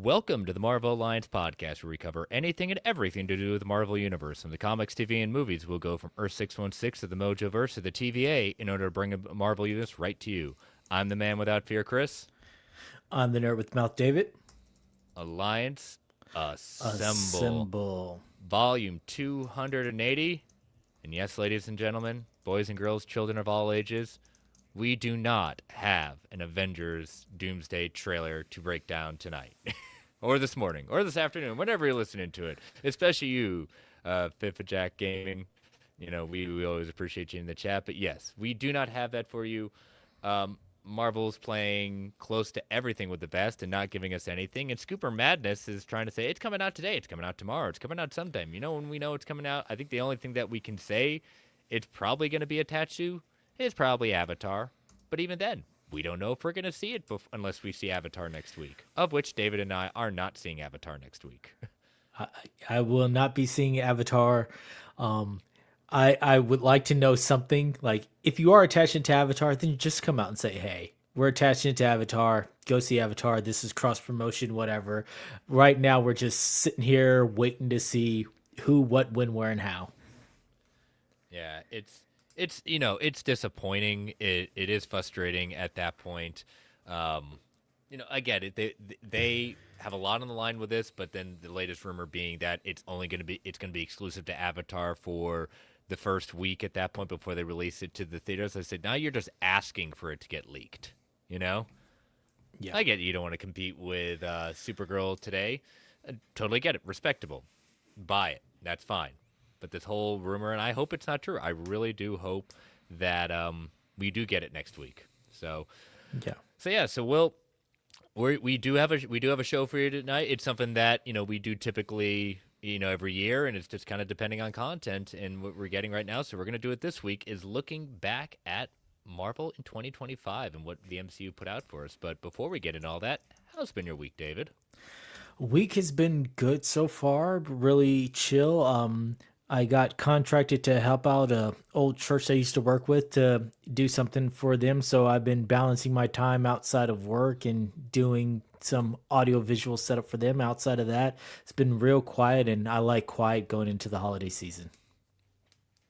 Welcome to the Marvel Alliance podcast, where we cover anything and everything to do with the Marvel Universe. From the comics, TV, and movies, we'll go from Earth 616 to the Mojoverse to the TVA in order to bring a Marvel Universe right to you. I'm the man without fear, Chris. I'm the nerd with mouth, David. Alliance Assemble. Assemble. Volume 280. And yes, ladies and gentlemen, boys and girls, children of all ages, we do not have an Avengers Doomsday trailer to break down tonight. Or this morning, or this afternoon, whenever you're listening to it. Especially you, Fifth Jack Gaming. You know, we always appreciate you in the chat. But yes, we do not have that for you. Marvel's playing close to everything with the best and not giving us anything. And Scooper Madness is trying to say, it's coming out today, it's coming out tomorrow, it's coming out sometime. You know, when we know it's coming out, I think the only thing that we can say it's probably going to be attached to is probably Avatar. But even then, we don't know if we're going to see it unless we see Avatar next week, of which David and I are not seeing Avatar next week. I will not be seeing Avatar. I would like to know something. Like, if you are attaching to Avatar, then just come out and say, hey, we're attaching to Avatar. Go see Avatar. This is cross promotion, whatever. Right now, we're just sitting here waiting to see who, what, when, where, and how. Yeah, it's you know, it's disappointing. It is frustrating at that point. You know, I get it. They have a lot on the line with this, but then the latest rumor being that it's going to be exclusive to Avatar for the first week at that point before they release it to the theaters. I said, now you're just asking for it to get leaked. You know, Yeah. I get it. You don't want to compete with Supergirl today. I totally get it. Respectable. Buy it. That's fine. But this whole rumor, and I hope it's not true. I really do hope that we do get it next week. So Yeah. yeah. So we do have a show for you tonight. It's something that we do typically every year, and it's just kind of depending on content and what we're getting right now. So we're gonna do it this week. Is looking back at Marvel in 2025 and what the MCU put out for us. But before we get into all that, how's been your week, David? Week has been good so far, really chill. I got contracted to help out a old church I used to work with to do something for them. So I've been balancing my time outside of work and doing some audio visual setup for them. Outside of that, it's been real quiet, and I like quiet going into the holiday season.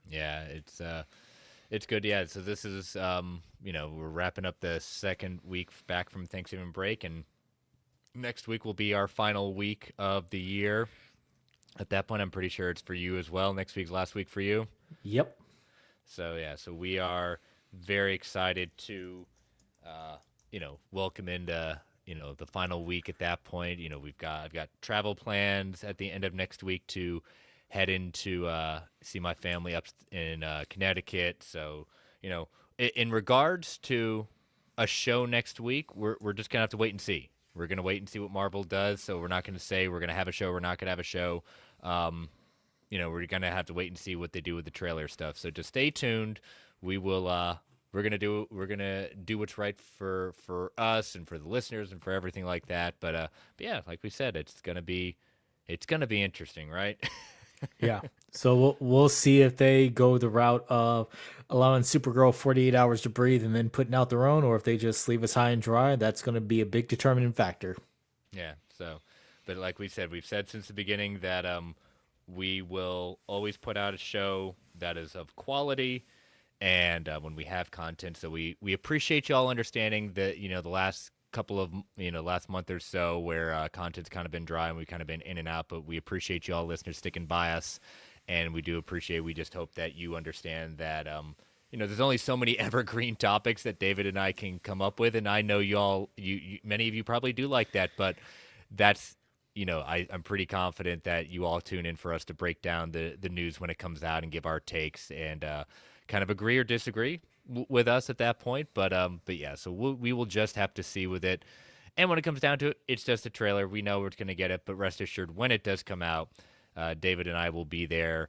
Yeah, it's good. Yeah. So this is we're wrapping up the second week back from Thanksgiving break, and next week will be our final week of the year. At that point, I'm pretty sure it's for you as well. Next week's last week for you. Yep. So yeah, so we are very excited to, welcome into the final week. At that point, I've got travel plans at the end of next week to head into see my family up in Connecticut. So in regards to a show next week, we're just gonna have to wait and see. We're gonna wait and see what Marvel does. So we're not gonna say we're gonna have a show. We're not gonna have a show. We're gonna have to wait and see what they do with the trailer stuff. So just stay tuned. We will. We're gonna do what's right for us and for the listeners and for everything like that. But yeah, like we said, it's gonna be interesting, right? Yeah. So we'll see if they go the route of allowing Supergirl 48 hours to breathe and then putting out their own, or if they just leave us high and dry. That's going to be a big determining factor. Yeah. So, but like we said, we've said since the beginning that we will always put out a show that is of quality, and when we have content. So we appreciate y'all understanding that the last couple of last month or so where content's kind of been dry and we've kind of been in and out, but we appreciate y'all listeners sticking by us, and we do appreciate. We just hope that you understand that there's only so many evergreen topics that David and I can come up with, and I know you many of you probably do like that, but that's I'm pretty confident that you all tune in for us to break down the news when it comes out and give our takes and kind of agree or disagree with us at that point. But yeah, so we will just have to see with it. And when it comes down to it, it's just a trailer. We know we're going to get it, but rest assured, when it does come out, David and I will be there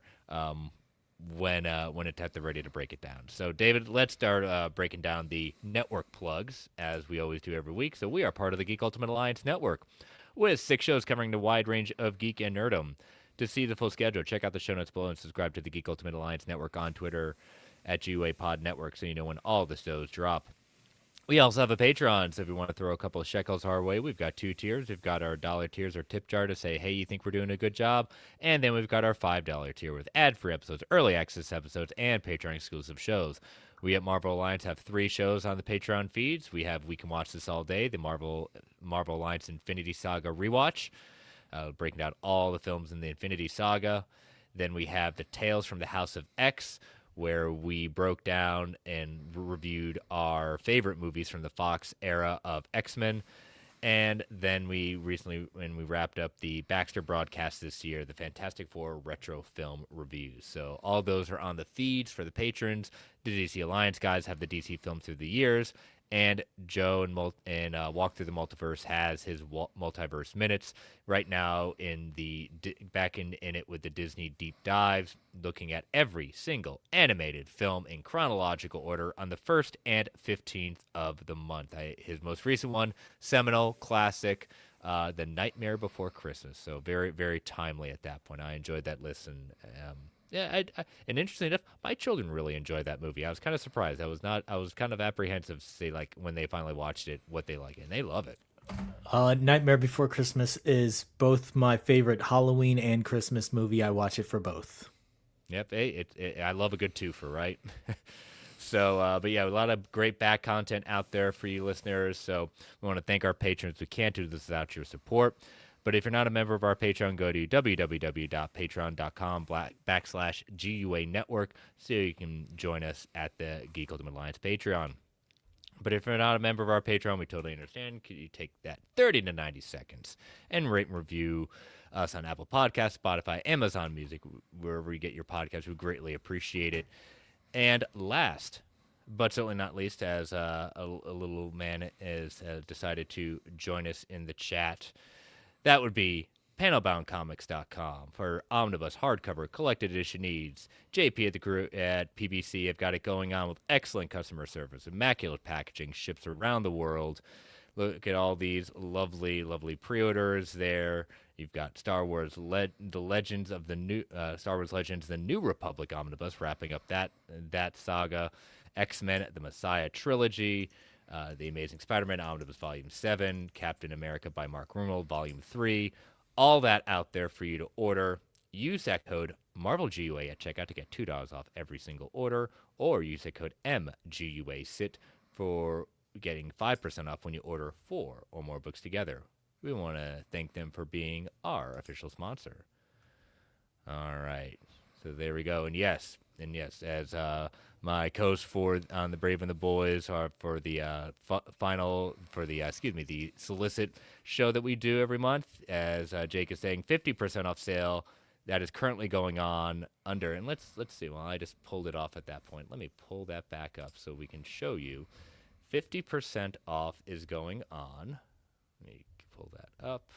when it's at the ready to break it down. So, David, let's start breaking down the network plugs, as we always do every week. So we are part of the Geek Ultimate Alliance Network, with 6 shows covering the wide range of geek and nerdom. To see the full schedule, check out the show notes below and subscribe to the Geek Ultimate Alliance Network on Twitter at GUA Pod Network so you know when all the shows drop. We also have a Patreon, so if you want to throw a couple of shekels our way, we've got two tiers. We've got our dollar tiers, our tip jar to say, hey, you think we're doing a good job? And then we've got our $5 tier with ad-free episodes, early access episodes, and Patreon exclusive shows. We at Marvel Alliance have 3 shows on the Patreon feeds. We have We Can Watch This All Day, the Marvel Alliance Infinity Saga rewatch, breaking down all the films in the Infinity Saga. Then we have the Tales from the House of X, where we broke down and reviewed our favorite movies from the Fox era of X-Men. And then we recently, when we wrapped up the Baxter broadcast this year, the Fantastic Four retro film reviews. So all those are on the feeds for the patrons. The DC Alliance guys have the DC film through the years, and Joe and Walk Through the Multiverse has his Multiverse minutes right now in the back in it with the Disney deep dives, looking at every single animated film in chronological order on the 1st and 15th of the month. His most recent one, seminal classic, The Nightmare Before Christmas. So very, very timely at that point. I enjoyed that listen. Yeah, and interestingly enough, my children really enjoyed that movie. I was kind of surprised. I was kind of apprehensive to see like when they finally watched it, what they like, and they love it. Nightmare Before Christmas is both my favorite Halloween and Christmas movie. I watch it for both. Yep, hey, I love a good twofer, right? So, but yeah, a lot of great back content out there for you listeners. So we want to thank our patrons. We can't do this without your support. But if you're not a member of our Patreon, go to www.patreon.com/GUA network so you can join us at the Geek Ultimate Alliance Patreon. But if you're not a member of our Patreon, we totally understand. Could you take that 30 to 90 seconds and rate and review us on Apple Podcasts, Spotify, Amazon Music, wherever you get your podcasts? We greatly appreciate it. And last, but certainly not least, as a little man has decided to join us in the chat, that would be panelboundcomics.com for omnibus hardcover collected edition needs. JP at the crew at PBC have got it going on with excellent customer service, immaculate packaging, ships around the world. Look at all these lovely, lovely pre-orders there. You've got Star Wars the Legends of the New Star Wars Legends the New Republic omnibus wrapping up that saga. X-Men the Messiah trilogy. The Amazing Spider-Man Omnibus Volume 7, Captain America by Mark Rummel Volume 3, all that out there for you to order. Use that code MarvelGUA at checkout to get $2 off every single order, or use that code MGUASIT for getting 5% off when you order 4 or more books together. We want to thank them for being our official sponsor. All right, so there we go. And yes, as my co-host for on the Brave and the Boys are for the the solicit show that we do every month. As Jake is saying, 50% off sale that is currently going on under. And let's see. Well, I just pulled it off at that point. Let me pull that back up so we can show you. 50% off is going on. Let me pull that up.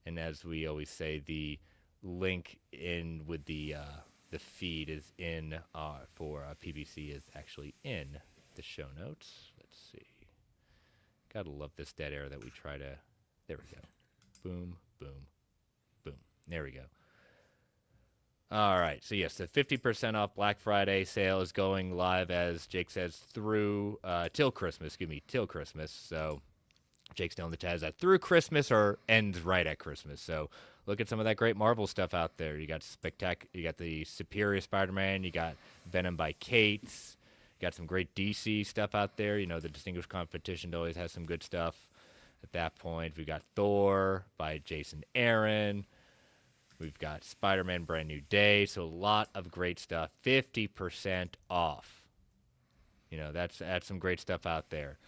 And as we always say, the link in with the feed is in for PBC is actually in the show notes. Let's see. Gotta love this dead air that we try to. There we go. Boom, boom, boom. There we go. All right. So yes, the 50% off Black Friday sale is going live, as Jake says, through till Christmas. Excuse me, till Christmas. So Jake's still in the chat. Is that through Christmas or ends right at Christmas? So look at some of that great Marvel stuff out there. You got You got the Superior Spider-Man. You got Venom by Cates. You got some great DC stuff out there. You know, the Distinguished Competition always has some good stuff. At that point, we've got Thor by Jason Aaron. We've got Spider-Man Brand New Day. So a lot of great stuff. 50% off. You know, that's some great stuff out there.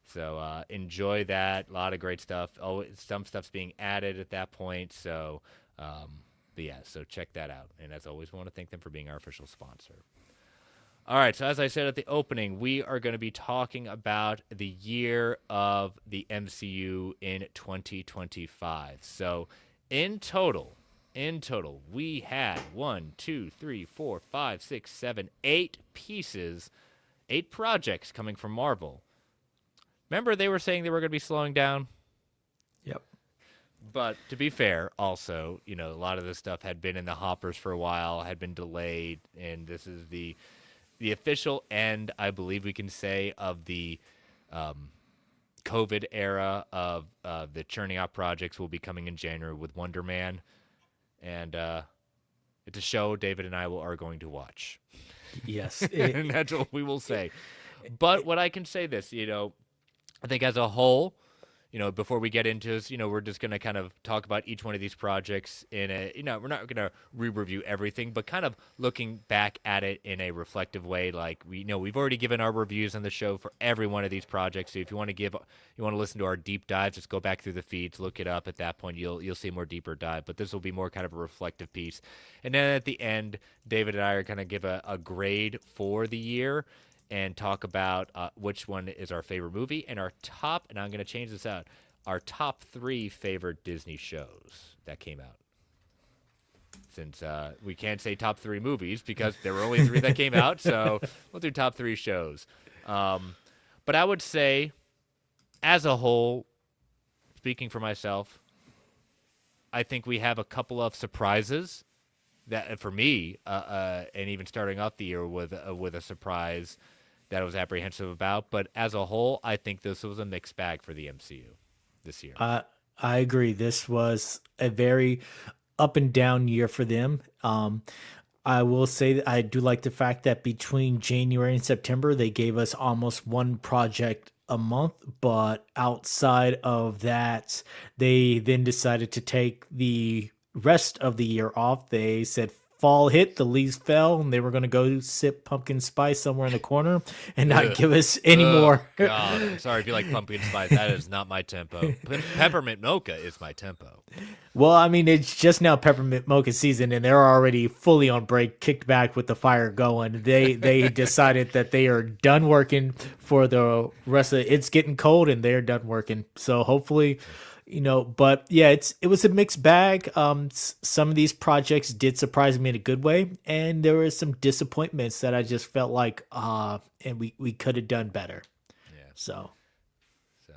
So enjoy that. A lot of great stuff. Oh, some stuff's being added at that point. So, but yeah, so check that out. And as always, we want to thank them for being our official sponsor. All right, so as I said at the opening, we are going to be talking about the year of the MCU in 2025. So in total, we had 8 pieces, 8 projects coming from Marvel. Remember, they were saying they were going to be slowing down? Yep. But to be fair, also, you know, a lot of this stuff had been in the hoppers for a while, had been delayed, and this is the the official end, I believe we can say, of the COVID era of the churning out projects will be coming in January with Wonder Man, and it's a show David and I are going to watch, Yes. and that's what we will say. But what I can say this, I think as a whole, before we get into this, we're just going to kind of talk about each one of these projects in a, we're not going to re-review everything, but kind of looking back at it in a reflective way. Like we've already given our reviews on the show for every one of these projects. So if you want to listen to our deep dives, just go back through the feeds, look it up. At that point, you'll see more deeper dive. But this will be more kind of a reflective piece. And then at the end, David and I are going to give a grade for the year and talk about which one is our favorite movie and our top, and I'm going to change this out, our top 3 favorite Disney shows that came out. Since we can't say top 3 movies because there were only 3 that came out, so we'll do top 3 shows. But I would say, as a whole, speaking for myself, I think we have a couple of surprises that, for me, and even starting off the year with a surprise that I was apprehensive about. But as a whole, I think this was a mixed bag for the MCU this year. I agree. This was a very up and down year for them. I will say that I do like the fact that between January and September, they gave us almost one project a month. But outside of that, they then decided to take the rest of the year off. They said fall hit, the leaves fell, and they were going to go sip pumpkin spice somewhere in the corner and not Ugh. give us any Oh, more. God. I'm sorry if you like pumpkin spice. That is not my tempo. Peppermint mocha is my tempo. Well, I mean, it's just now peppermint mocha season, and they're already fully on break, kicked back with the fire going. They decided that they are done working for the rest of it. It's getting cold, and they're done working. So hopefully, but yeah, it was a mixed bag. Some of these projects did surprise me in a good way, and there were some disappointments that I just felt like, and we could have done better. Yeah. So. So,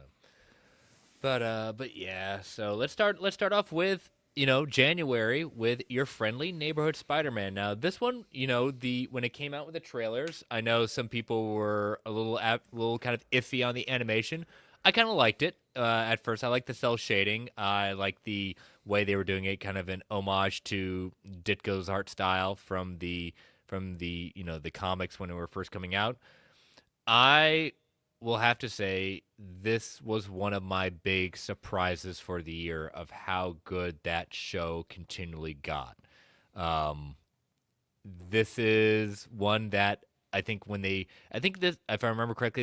but yeah. So let's start off with January with Your Friendly Neighborhood Spider-Man. Now this one, when it came out with the trailers, I know some people were a little kind of iffy on the animation. I kind of liked it at first. I liked the cell shading. I liked the way they were doing it, kind of an homage to Ditko's art style from the the comics when they were first coming out. I will have to say this was one of my big surprises for the year of how good that show continually got. Um, this is one that I think this, if I remember correctly,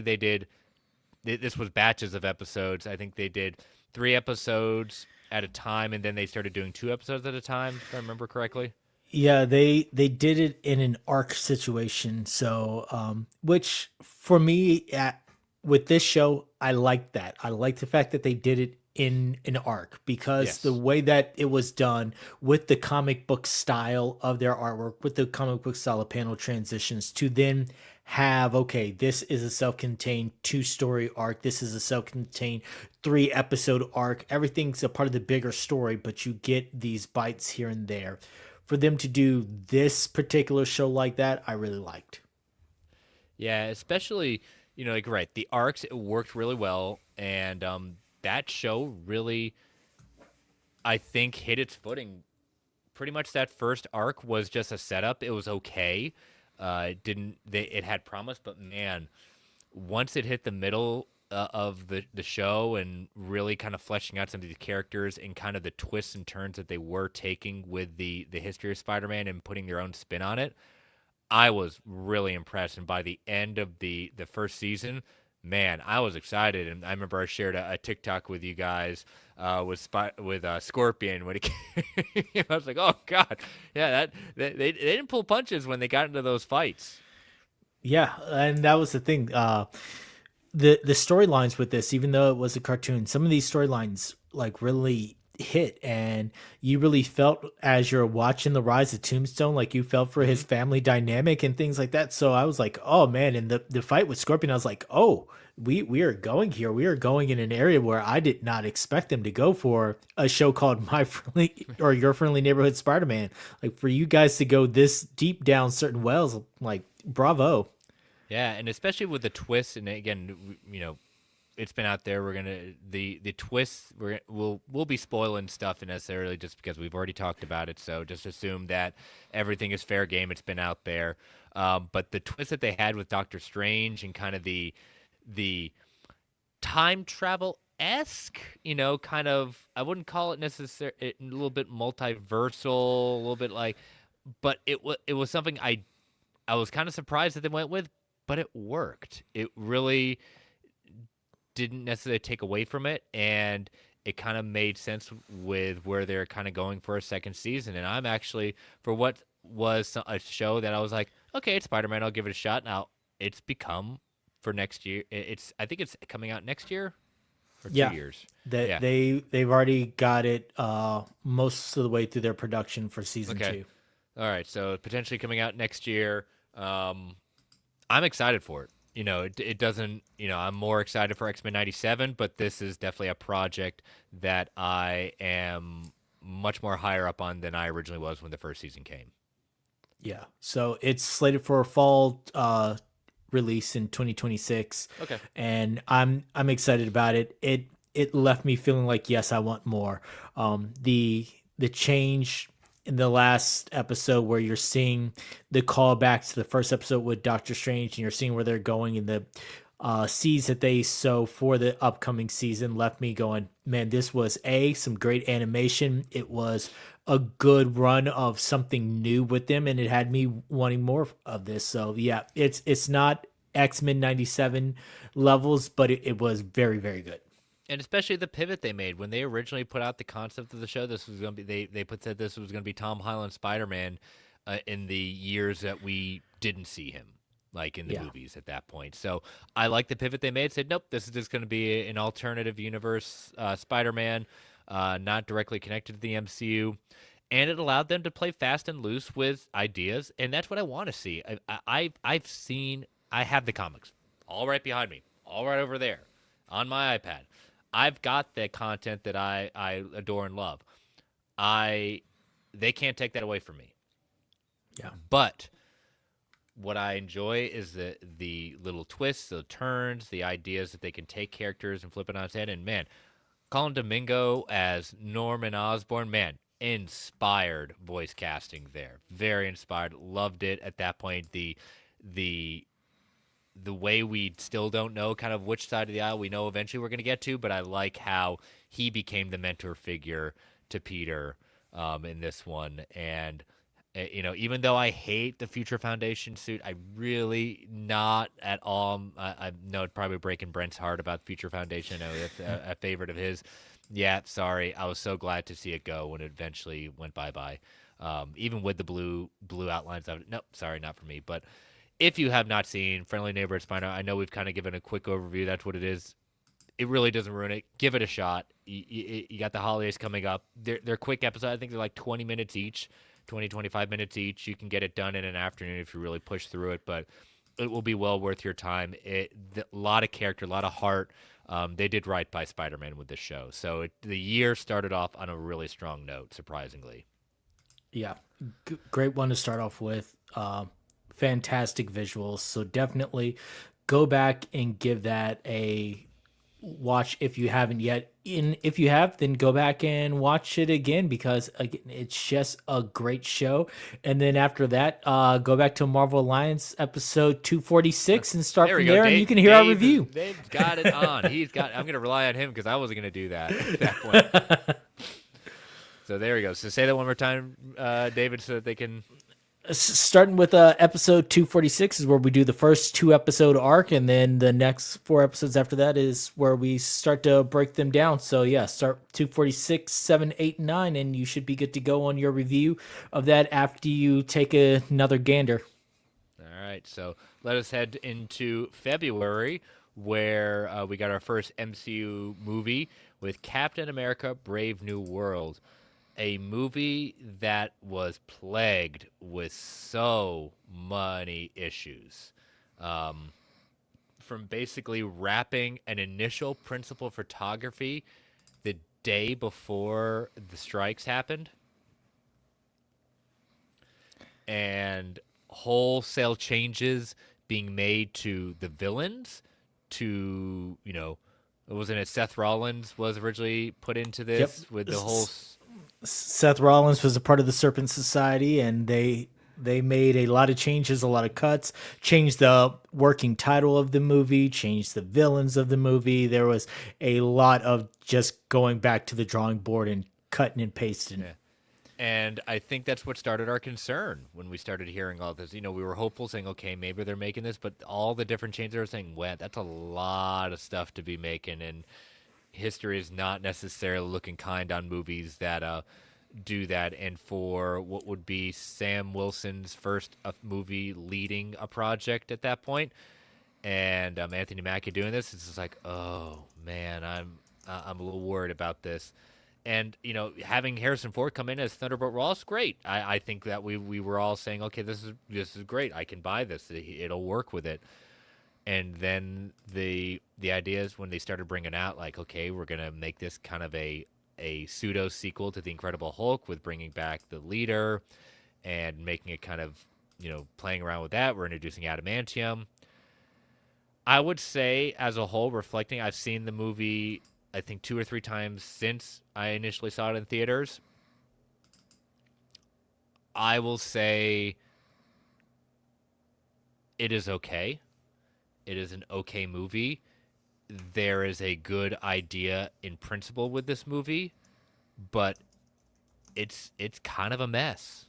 this was batches of episodes. I think they did 3 episodes at a time, and then they started doing 2 episodes at a time, if I remember correctly. Yeah, they did it in an arc situation. So, which for me, with this show, I like that. I like the fact that they did it in an arc because the Yes. way that it was done with the comic book style of their artwork, with the comic book style of panel transitions, to then have, okay, this is a self-contained 2-story arc, this is a self-contained 3-episode arc, everything's a part of the bigger story, but you get these bites here and there. For them to do this particular show like that, I really liked. Yeah, especially, like, right, the arcs, it worked really well, and that show really, I think, hit its footing. Pretty much that first arc was just a setup. It was okay. It didn't they it had promise, but man, once it hit the middle of the show and really kind of fleshing out some of these characters and kind of the twists and turns that they were taking with the history of Spider-Man and putting their own spin on it, I was really impressed. And by the end of the first season, man, I was excited. And I remember I shared a TikTok with you guys with Scorpion when it came. I was like, oh god, yeah, they didn't pull punches when they got into those fights. Yeah, and that was the thing. The storylines with this, even though it was a cartoon, some of these storylines like really hit, and you really felt as you're watching the rise of Tombstone, like you felt for his Hmm. family dynamic and things like that. So I was like, oh man, and the fight with Scorpion, I was like, oh, we are going here. We are going in an area where I did not expect them to go for a show called My Friendly or Your Friendly Neighborhood Spider-Man. Like for you guys to go this deep down certain wells, like bravo. Yeah, and especially with the twists, and again, it's been out there. We're gonna the twists. We'll be spoiling stuff necessarily just because we've already talked about it. So just assume that everything is fair game. It's been out there. But the twist that they had with Doctor Strange and kind of the time travel esque, kind of, I wouldn't call it necessary, a little bit multiversal, a little bit like, but it was something I was kind of surprised that they went with, but it worked. It really didn't necessarily take away from it, and it kind of made sense with where they're kind of going for a second season. And I'm actually, for what was a show that I was like, okay, it's Spider-Man, I'll give it a shot. Now it's become for next year. I think it's coming out next year or two Yeah, years. that Yeah. they've already got it most of the way through their production for season Okay. 2. All right. So potentially coming out next year. I'm excited for it. It doesn't, I'm more excited for X-Men 97, but this is definitely a project that I am much more higher up on than I originally was when the first season came. Yeah. So it's slated for a fall release in 2026, Okay. and I'm excited about it. It left me feeling like yes, I want more. The change in the last episode where you're seeing the callbacks to the first episode with Doctor Strange, and you're seeing where they're going in the seeds that they sow for the upcoming season left me going, man, this was some great animation. It was a good run of something new with them, and it had me wanting more of this. So yeah, it's not X-Men 97 levels, but it was very, very good. And especially the pivot they made when they originally put out the concept of the show. This was going to be said this was going to be Tom Holland Spider-Man in the years that we didn't see him, like in the Yeah. movies at that point. So I like the pivot they made. Said nope, this is just going to be an alternative universe Spider-Man, not directly connected to the MCU. And it allowed them to play fast and loose with ideas, and that's what I want to see. I've seen, I have the comics all right behind me, all right over there on my iPad. I've got the content that I adore and love. I They can't take that away from me. Yeah. But what I enjoy is the little twists, the turns, the ideas that they can take characters and flip it on its head. And man, Colin Domingo as Norman Osborn, man, inspired voice casting there. Very inspired. Loved it at that point. The the way we still don't know kind of which side of the aisle we know eventually we're going to get to, but I like how he became the mentor figure to Peter in this one. And, even though I hate the Future Foundation suit, I really not at all. I know it's probably breaking Brent's heart about Future Foundation. I know that's a favorite of his. Yeah, sorry. I was so glad to see it go when it eventually went bye-bye. Even with the blue outlines of it. Nope, sorry, not for me. But if you have not seen Friendly Neighborhood Spider, I know we've kind of given a quick overview. That's what it is. It really doesn't ruin it. Give it a shot. You got the holidays coming up. They're quick episodes. I think they're like 20 minutes each, 20, 25 minutes each. You can get it done in an afternoon if you really push through it, but it will be well worth your time. A lot of character, a lot of heart. They did right by Spider-Man with this show. So the year started off on a really strong note, surprisingly. Yeah. Great one to start off with. Fantastic visuals. So definitely go back and give that a watch if you haven't yet. If you have, then go back and watch it again because again, it's just a great show. And then after that, go back to Marvel Alliance episode 246 and start There we from go. there, and you can hear our review. Dave's got it on. I'm going to rely on him because I wasn't going to do that at that point. So there we go. So say that one more time, David, so that they can. Starting with episode 246 is where we do the first 2 episode arc, and then the next 4 episodes after that is where we start to break them down. So yeah, start 246, 7, 8, 9, and you should be good to go on your review of that after you take another gander. All right. So let us head into February where we got our first MCU movie with Captain America: Brave New World, a movie that was plagued with so many issues. Um, from basically wrapping an initial principal photography the day before the strikes happened and wholesale changes being made to the villains to, wasn't it Seth Rollins was originally put into Yep. this with the whole Seth Rollins was a part of the Serpent Society, and they made a lot of changes, a lot of cuts, changed the working title of the movie, changed the villains of the movie. There was a lot of just going back to the drawing board and cutting and pasting. yeah. And I think that's what started our concern when we started hearing all this. We were hopeful, saying, okay, maybe they're making this, but all the different changes are saying, well, that's a lot of stuff to be making. And history is not necessarily looking kind on movies that do that. And for what would be Sam Wilson's first movie leading a project at that point, and Anthony Mackie doing this, it's just like, oh man, I'm a little worried about this. And having Harrison Ford come in as Thunderbolt Ross, great. I think that we were all saying, okay, this is great. I can buy this. It'll work with it. And then the ideas when they started bringing out like, okay, we're gonna make this kind of a pseudo sequel to the Incredible Hulk with bringing back the leader and making it kind of playing around with that. We're introducing adamantium. I would say, as a whole, reflecting, I've seen the movie, I think 2 or 3 times since I initially saw it in theaters. I will say it is okay. It is an okay movie. There is a good idea in principle with this movie, but it's kind of a mess.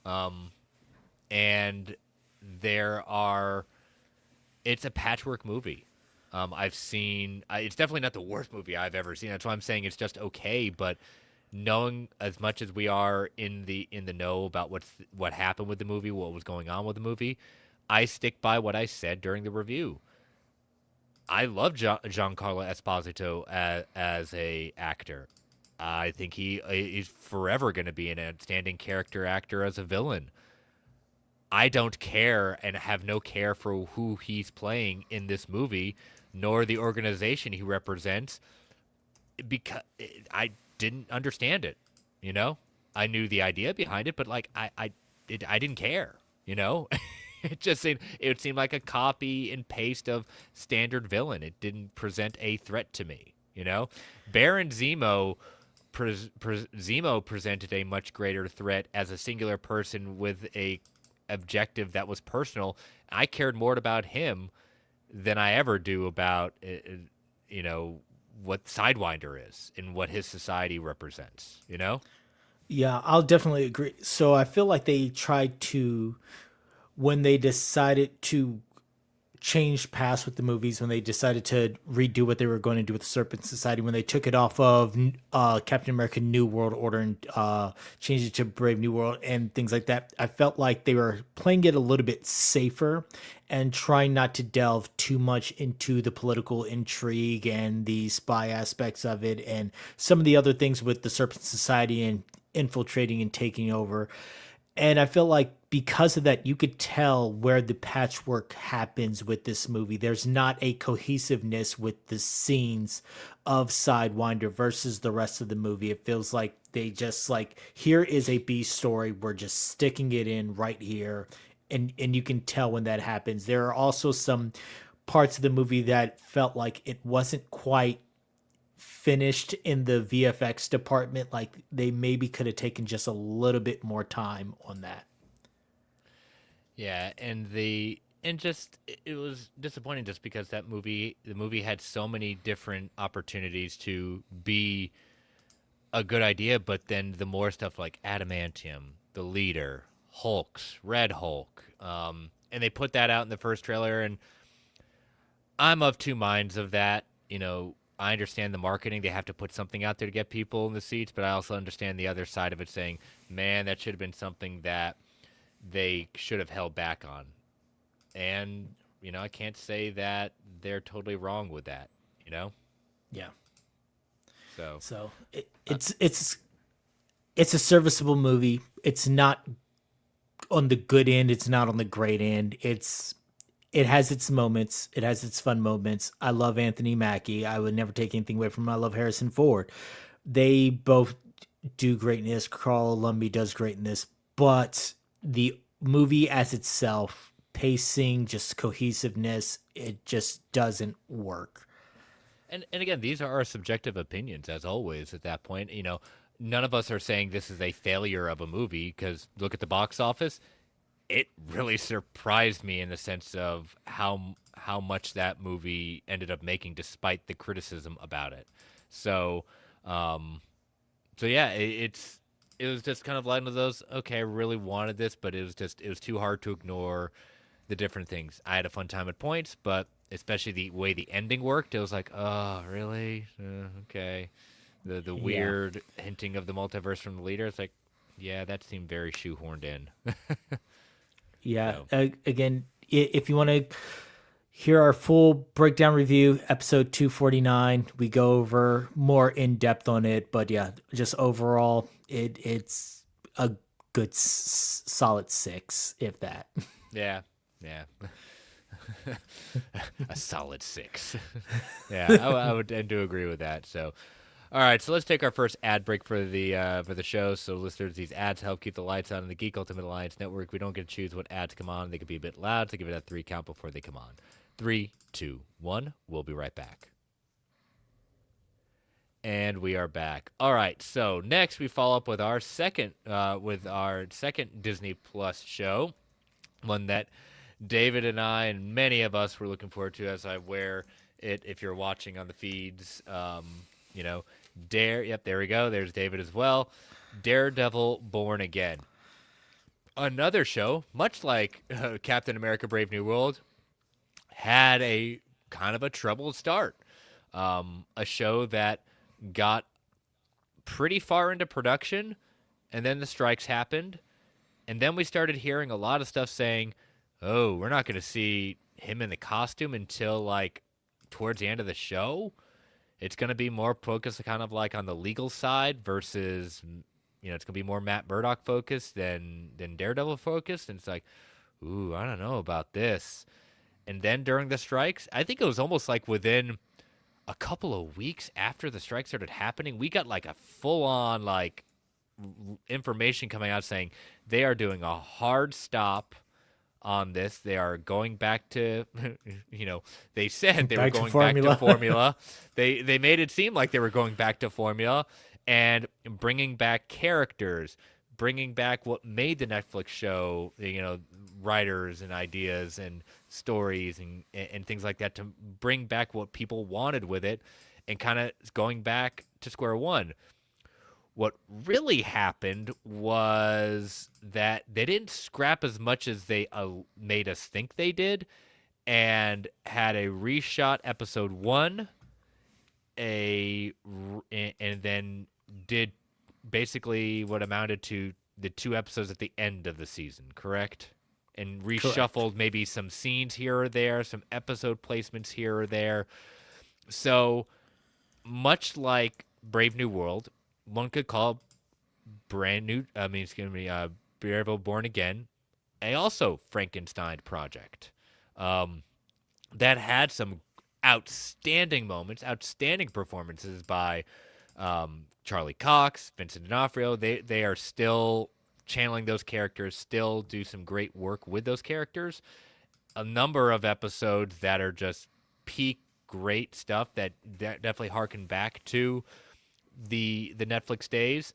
Um, and there are it's a patchwork movie. I've seen. It's definitely not the worst movie I've ever seen. That's why I'm saying it's just okay. But knowing as much as we are in the know about what happened with the movie, what was going on with the movie, I stick by what I said during the review. I love Giancarlo Esposito as a actor. I think he is forever going to be an outstanding character actor as a villain. I don't care and have no care for who he's playing in this movie, nor the organization he represents, because I didn't understand it. You know, I knew the idea behind it, but like I didn't care. You know, it seemed like a copy and paste of standard villain. It didn't present a threat to me. You know, Baron Zemo. Zemo presented a much greater threat as a singular person with a objective that was personal. I cared more about him than I ever do about what Sidewinder is and what his society represents. Yeah, I'll definitely agree. So I feel like they tried to, when they decided to changed paths with the movies, when they decided to redo what they were going to do with the Serpent Society, when they took it off of Captain America New World Order and changed it to Brave New World and things like that. I felt like they were playing it a little bit safer and trying not to delve too much into the political intrigue and the spy aspects of it and some of the other things with the Serpent Society and infiltrating and taking over. And I feel like because of that, you could tell where the patchwork happens with this movie. There's not a cohesiveness with the scenes of Sidewinder versus the rest of the movie. It feels like they just like, here is a B story. We're just sticking it in right here. And you can tell when that happens. There are also some parts of the movie that felt like it wasn't quite finished in the VFX department. Like they maybe could have taken just a little bit more time on that. Yeah, and just it was disappointing just because the movie had so many different opportunities to be a good idea, but then the more stuff like adamantium, the leader, Hulks, Red Hulk, and they put that out in the first trailer, and I'm of two minds of that. I understand the marketing; they have to put something out there to get people in the seats, but I also understand the other side of it, saying, "Man, that should have been something that they should have held back on." And I can't say that they're totally wrong with that. You know, Yeah. so So uh, it's a serviceable movie. It's not on the good end. It's not on the great end. It has its moments. It has its fun moments. I love Anthony Mackie. I would never take anything away from him. I love Harrison Ford. They both do greatness. Carl Lumbly does greatness, but the movie as itself, pacing, just cohesiveness, it just doesn't work. and again, these are our subjective opinions, as always. At that point, none of us are saying this is a failure of a movie because look at the box office. It really surprised me in the sense of how much that movie ended up making, despite the criticism about it. So, um, so yeah, it was just kind of one of those. Okay, I really wanted this, but it was too hard to ignore the different things. I had a fun time at points, but especially the way the ending worked, it was like, oh, really? Okay. The Yeah. weird hinting of the multiverse from the leader. It's like, yeah, that seemed very shoehorned in. Yeah. So Again, if you want to hear our full breakdown review, episode 249, we go over more in depth on it. But yeah, just overall, it's a good solid six, if that. yeah, yeah, a solid six. Yeah, I would tend to agree with that. So, all right, so let's take our first ad break for the show. So, listeners, these ads help keep the lights on in the Geek Ultimate Alliance Network. We don't get to choose what ads come on. They can be a bit loud, so give it a 3 count before they come on. 3, 2, 1. We'll be right back. And we are back. All right, so next we follow up with our second Disney Plus show, one that David and I and many of us were looking forward to as I wear it. If you're watching on the feeds, you know, Yep, there we go. There's David as well. Daredevil Born Again. Another show, much like Captain America Brave New World, had a kind of a troubled start. A show that got pretty far into production, and then the strikes happened. And then we started hearing a lot of stuff saying, oh, we're not going to see him in the costume until like towards the end of the show. It's going to be more focused kind of like on the legal side versus, it's going to be more Matt Murdock focused than Daredevil focused. And it's like, ooh, I don't know about this. And then during the strikes, I think it was almost like within a couple of weeks after the strike started happening, we got like a full on like information coming out saying they are doing a hard stop on this. They are going back to, they said they were Back to going back to formula. formula. They made it seem like they were going back to formula and bringing back characters, bringing back what made the Netflix show, writers and ideas and stories and things like that to bring back what people wanted with it and kind of going back to square one. What really happened was that they didn't scrap as much as they made us think they did, and had a reshot episode 1, and then did basically what amounted to the 2 episodes at the end of the season, correct? And Correct. reshuffled maybe some scenes here or there, some episode placements here or there. So much like Brave New World, one could call Daredevil Born Again a also Frankenstein project that had some outstanding moments, outstanding performances by Charlie Cox, Vincent D'Onofrio. They are still channeling those characters, still do some great work with those characters. A number of episodes that are just peak great stuff that definitely harken back to the Netflix days.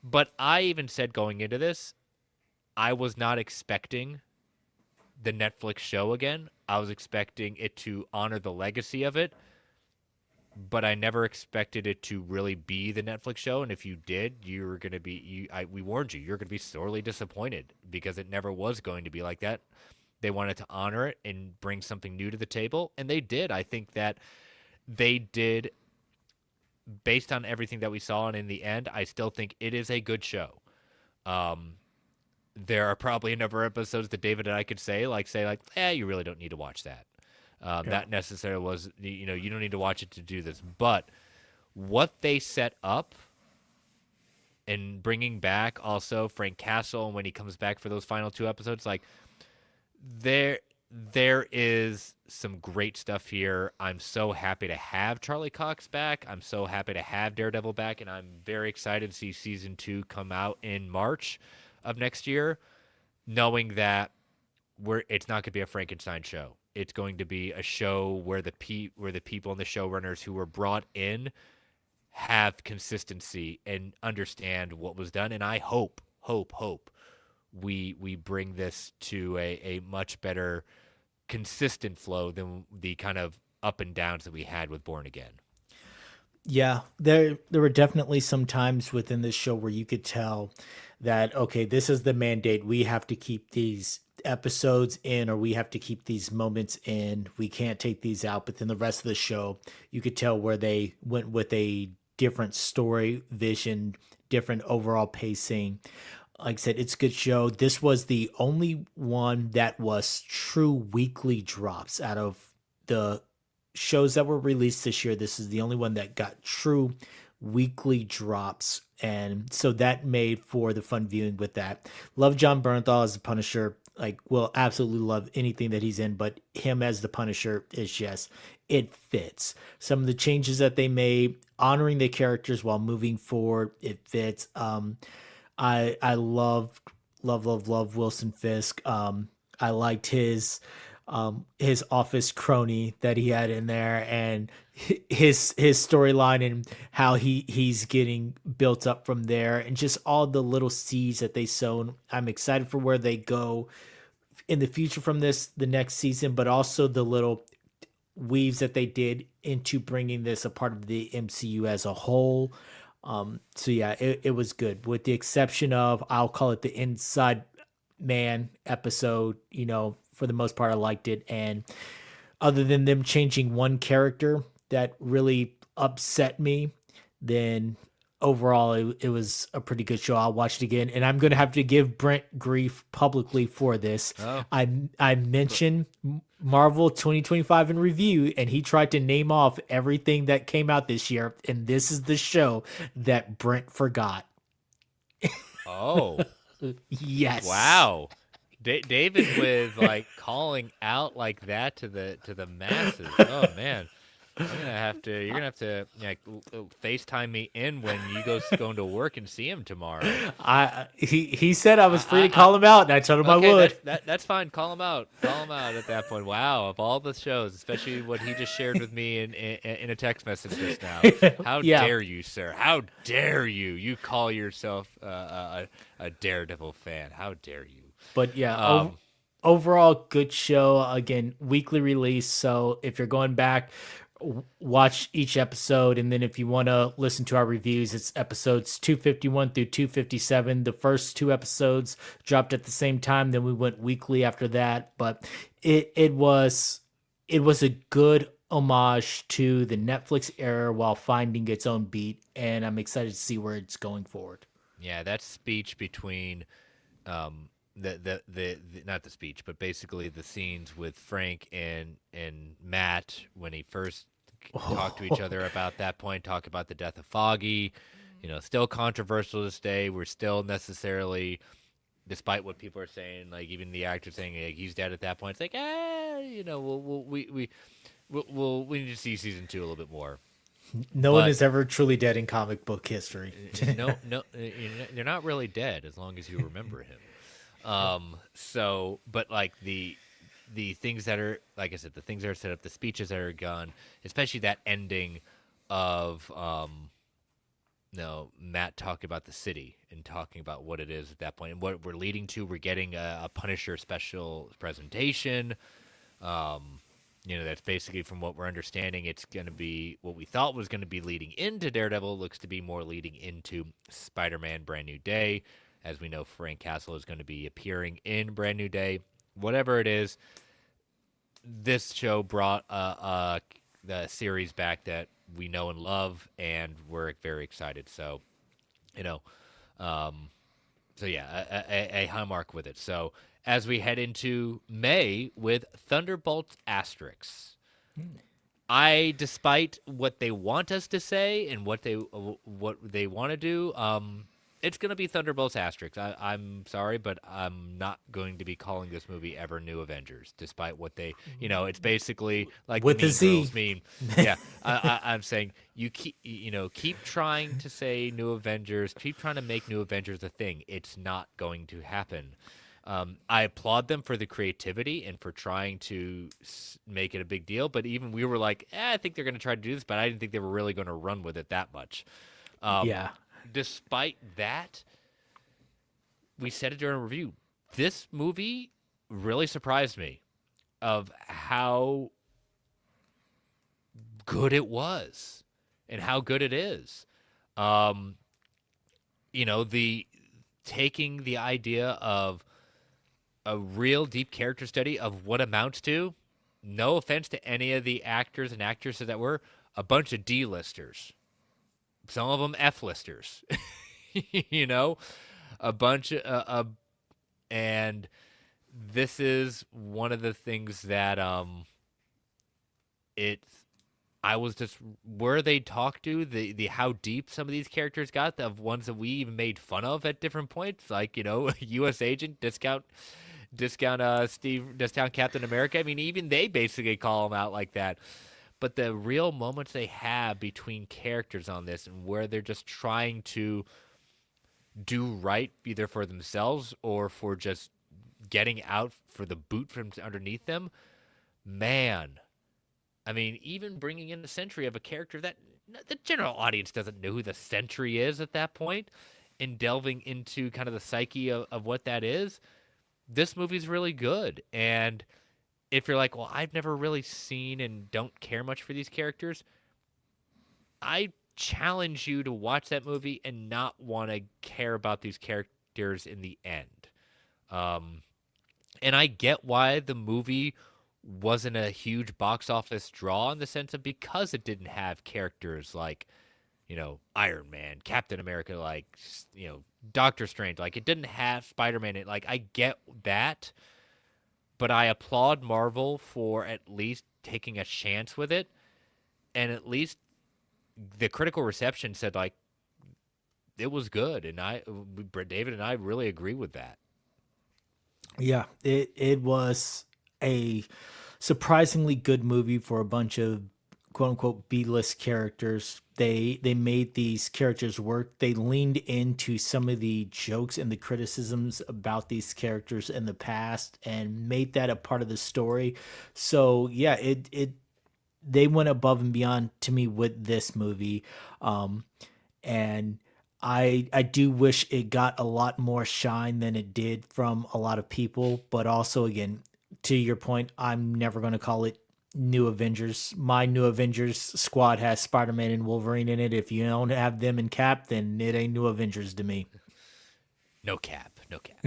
But I even said going into this, I was not expecting the Netflix show again. I was expecting it to honor the legacy of it, but I never expected it to really be the Netflix show. And if you did, you were going to be, we warned you, you're going to be sorely disappointed because it never was going to be like that. They wanted to honor it and bring something new to the table, and they did. I think that they did, based on everything that we saw, and in the end, I still think it is a good show. Um, there are probably a number of episodes that David and I could say like, you really don't need to watch that. Yeah. That necessarily was, you don't need to watch it to do this. But what they set up and bringing back also Frank Castle when he comes back for those final two episodes, like there there is some great stuff here. I'm so happy to have Charlie Cox back. I'm so happy to have Daredevil back, and I'm very excited to see season 2 come out in March of next year, knowing that it's not going to be a Frankenstein show. It's going to be a show where where the people and the showrunners who were brought in have consistency and understand what was done. And I hope we bring this to a much better consistent flow than the kind of up and downs that we had with Born Again. Yeah, there were definitely some times within this show where you could tell that okay, this is the mandate. We have to keep these episodes in, or we have to keep these moments in. We can't take these out. But then the rest of the show, you could tell where they went with a different story vision, different overall pacing. Like I said, it's a good show. This was the only one that was true weekly drops out of the shows that were released this year. This is the only one that got true weekly drops. And so that made for the fun viewing with that. Love John Bernthal as the Punisher. Like, will absolutely love anything that he's in, but him as the Punisher is just, it fits. Some of the changes that they made, honoring the characters while moving forward, it fits. I love Wilson Fisk. I liked his office crony that he had in there, and his storyline and how he's getting built up from there, and just all the little seeds that they sown. I'm excited for where they go in the future from the next season, but also the little weaves that they did into bringing this a part of the MCU as a whole. So yeah, it was good, with the exception of, I'll call it the Inside Man episode. For the most part, I liked it. And other than them changing one character that really upset me, then overall it was a pretty good show. I'll watch it again, and I'm gonna have to give Brent grief publicly for this. Oh, I mentioned Marvel 2025 in review, and he tried to name off everything that came out this year, and this is the show that Brent forgot. oh, Yes. wow. David with like calling out like that to the masses. Oh man, you're gonna have to like FaceTime me in when you going to work and see him tomorrow. He said I was free to I call him out, and I told him I Okay, would. that's fine. Call him out. Call him out at that point. Wow, of all the shows, especially what he just shared with me in a text message just now. How Yeah, dare you, sir? How dare you? You call yourself a Daredevil fan? How dare you? but yeah, Um, overall good show. Again, weekly release. So if you're going back, watch each episode, and then if you want to listen to our reviews, it's episodes 251 through 257. The first two episodes dropped at the same time, then we went weekly after that. But it was a good homage to the Netflix era while finding its own beat, and I'm excited to see where it's going forward. yeah, that speech between the not the speech, but basically the scenes with Frank and Matt when he first talked to each other about that point, talk about the death of Foggy, still controversial to this day. We're still necessarily, despite what people are saying, like even the actor saying like, he's dead at that point. It's like, we need to see season 2 a little bit more. No one But is ever truly dead in comic book history. no, they're not really dead as long as you remember him. But like the things that are, like I said, the things that are set up, the speeches that are gone, especially that ending of Matt talking about the city and talking about what it is at that point and what we're leading to. We're getting a Punisher special presentation. That's basically, from what we're understanding, it's going to be what we thought was going to be leading into Daredevil, looks to be more leading into Spider-Man Brand New Day. As we know, Frank Castle is going to be appearing in Brand New Day. Whatever it is, this show brought the series back that we know and love, and we're very excited. So, you know, um, So yeah, a high mark with it. So as we head into May with Thunderbolts asterisks, despite what they want us to say and what they want to do, it's gonna be Thunderbolts asterisks. I'm sorry, but I'm not going to be calling this movie ever New Avengers, despite what they, it's basically like the With a Mean Z. Girls meme. Yeah, I'm saying keep trying to say New Avengers, keep trying to make New Avengers a thing. It's not going to happen. I applaud them for the creativity and for trying to make it a big deal. But even we were like, I think they're going to try to do this, but I didn't think they were really going to run with it that much. Yeah. Despite that, we said it during a review. This movie really surprised me of how good it was and how good it is. Um, the taking the idea of a real deep character study of what amounts to, no offense to any of the actors and actresses that were, a bunch of D-listers. Some of them F-listers. you know, a bunch of and this is one of the things that it's I was just where they talked to the how deep some of these characters got, of ones that we even made fun of at different points, like U.S. Agent discount Captain America. I mean, even they basically call him out like that. But the real moments they have between characters on this, and where they're just trying to do right, either for themselves or for just getting out for the boot from underneath them, man. I mean, even bringing in the Sentry of a character that the general audience doesn't know who the Sentry is at that point, and delving into kind of the psyche of what that is, this movie's really good. And if you're like, well, I've never really seen and don't care much for these characters, I challenge you to watch that movie and not want to care about these characters in the end. Um, and I get why the movie wasn't a huge box office draw, in the sense of, because it didn't have characters like, Iron Man, Captain America, like, Doctor Strange. Like, it didn't have Spider-Man. Like, I get that, but I applaud Marvel for at least taking a chance with it, and at least the critical reception said, like, it was good, and David and I really agree with that. Yeah, it was a surprisingly good movie for a bunch of quote unquote B list characters. They made these characters work. They leaned into some of the jokes and the criticisms about these characters in the past and made that a part of the story. So yeah, it they went above and beyond to me with this movie. Um, and I do wish it got a lot more shine than it did from a lot of people, but also again, to your point, I'm never going to call it New Avengers. My New Avengers squad has Spider-Man and Wolverine in it. If you don't have them in Cap, then it ain't New Avengers to me. No cap, no cap.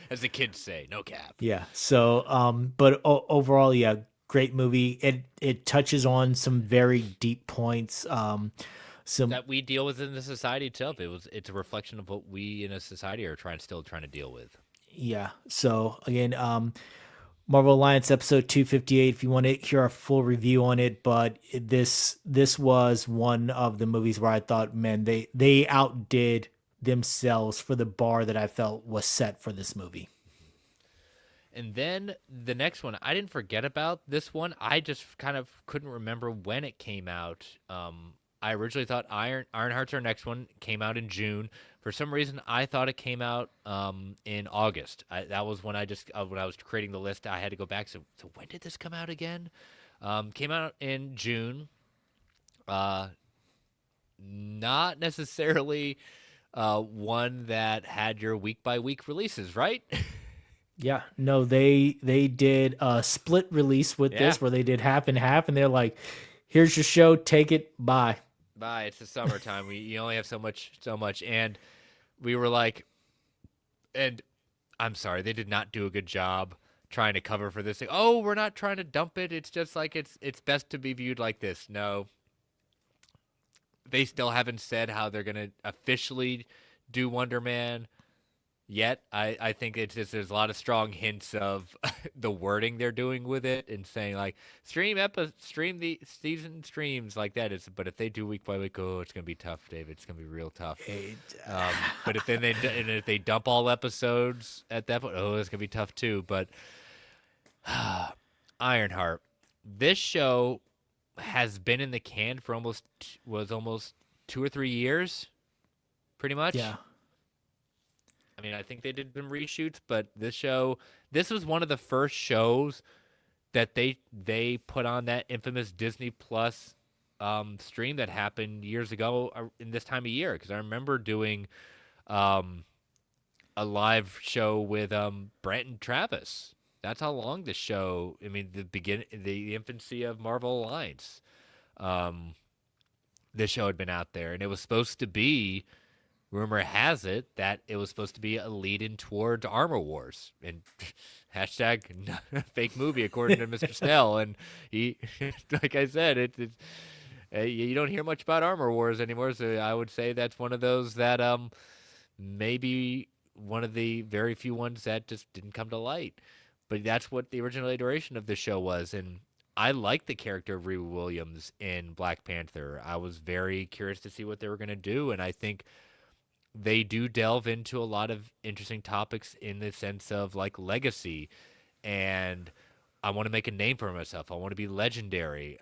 As the kids say, no cap. Yeah. So, but overall, yeah, great movie. It touches on some very deep points. Some That we deal with in the society itself. It's a reflection of what we in a society are still trying to deal with. Yeah. So again, Marvel Alliance episode 258 if you want to hear a full review on it, but this was one of the movies where I thought, man, they outdid themselves for the bar that I felt was set for this movie. And then the next one, I didn't forget about this one. I just kind of couldn't remember when it came out. I originally thought Ironheart's our next one, came out in June. For some reason, I thought it came out in August. That was when when I was creating the list, I had to go back. So when did this come out again? Came out in June. Uh, Not necessarily one that had your week by week releases, right? Yeah, no, they did a split release with Yeah. this where they did half and half, and they're like, "Here's your show, take it, bye." Bye. It's the summertime. You only have so much, and we were like, and I'm sorry, they did not do a good job trying to cover for this thing. Oh, we're not trying to dump it. It's just like it's best to be viewed like this. No, they still haven't said how they're gonna officially do Wonder Man yet. I think it's just there's a lot of strong hints of the wording they're doing with it and saying like stream the season streams like that. It's but if they do week by week, oh, it's gonna be tough, David. It's gonna be real tough. It, But if then and if they dump all episodes at that point, oh, it's gonna be tough too. But Ironheart, this show has been in the can for almost 2 or 3 years, pretty much. yeah. I mean, I think they did some reshoots, but this was one of the first shows that they put on that infamous Disney Plus stream that happened years ago in this time of year. Because I remember doing um, a live show with Brent and Travis. That's how long the show. I mean, the infancy of Marvel Alliance. Um, this show had been out there, and it was supposed to be. Rumor has it that it was supposed to be a lead-in towards Armor Wars, and hashtag fake movie according to Mr. Snell. And he, like I said, you don't hear much about Armor Wars anymore. So I would say that's one of those that maybe one of the very few ones that just didn't come to light. But that's what the original iteration of the show was, and I like the character of Riri Williams in Black Panther. I was very curious to see what they were going to do, and I think they do delve into a lot of interesting topics in the sense of like legacy and I want to make a name for myself. I want to be legendary.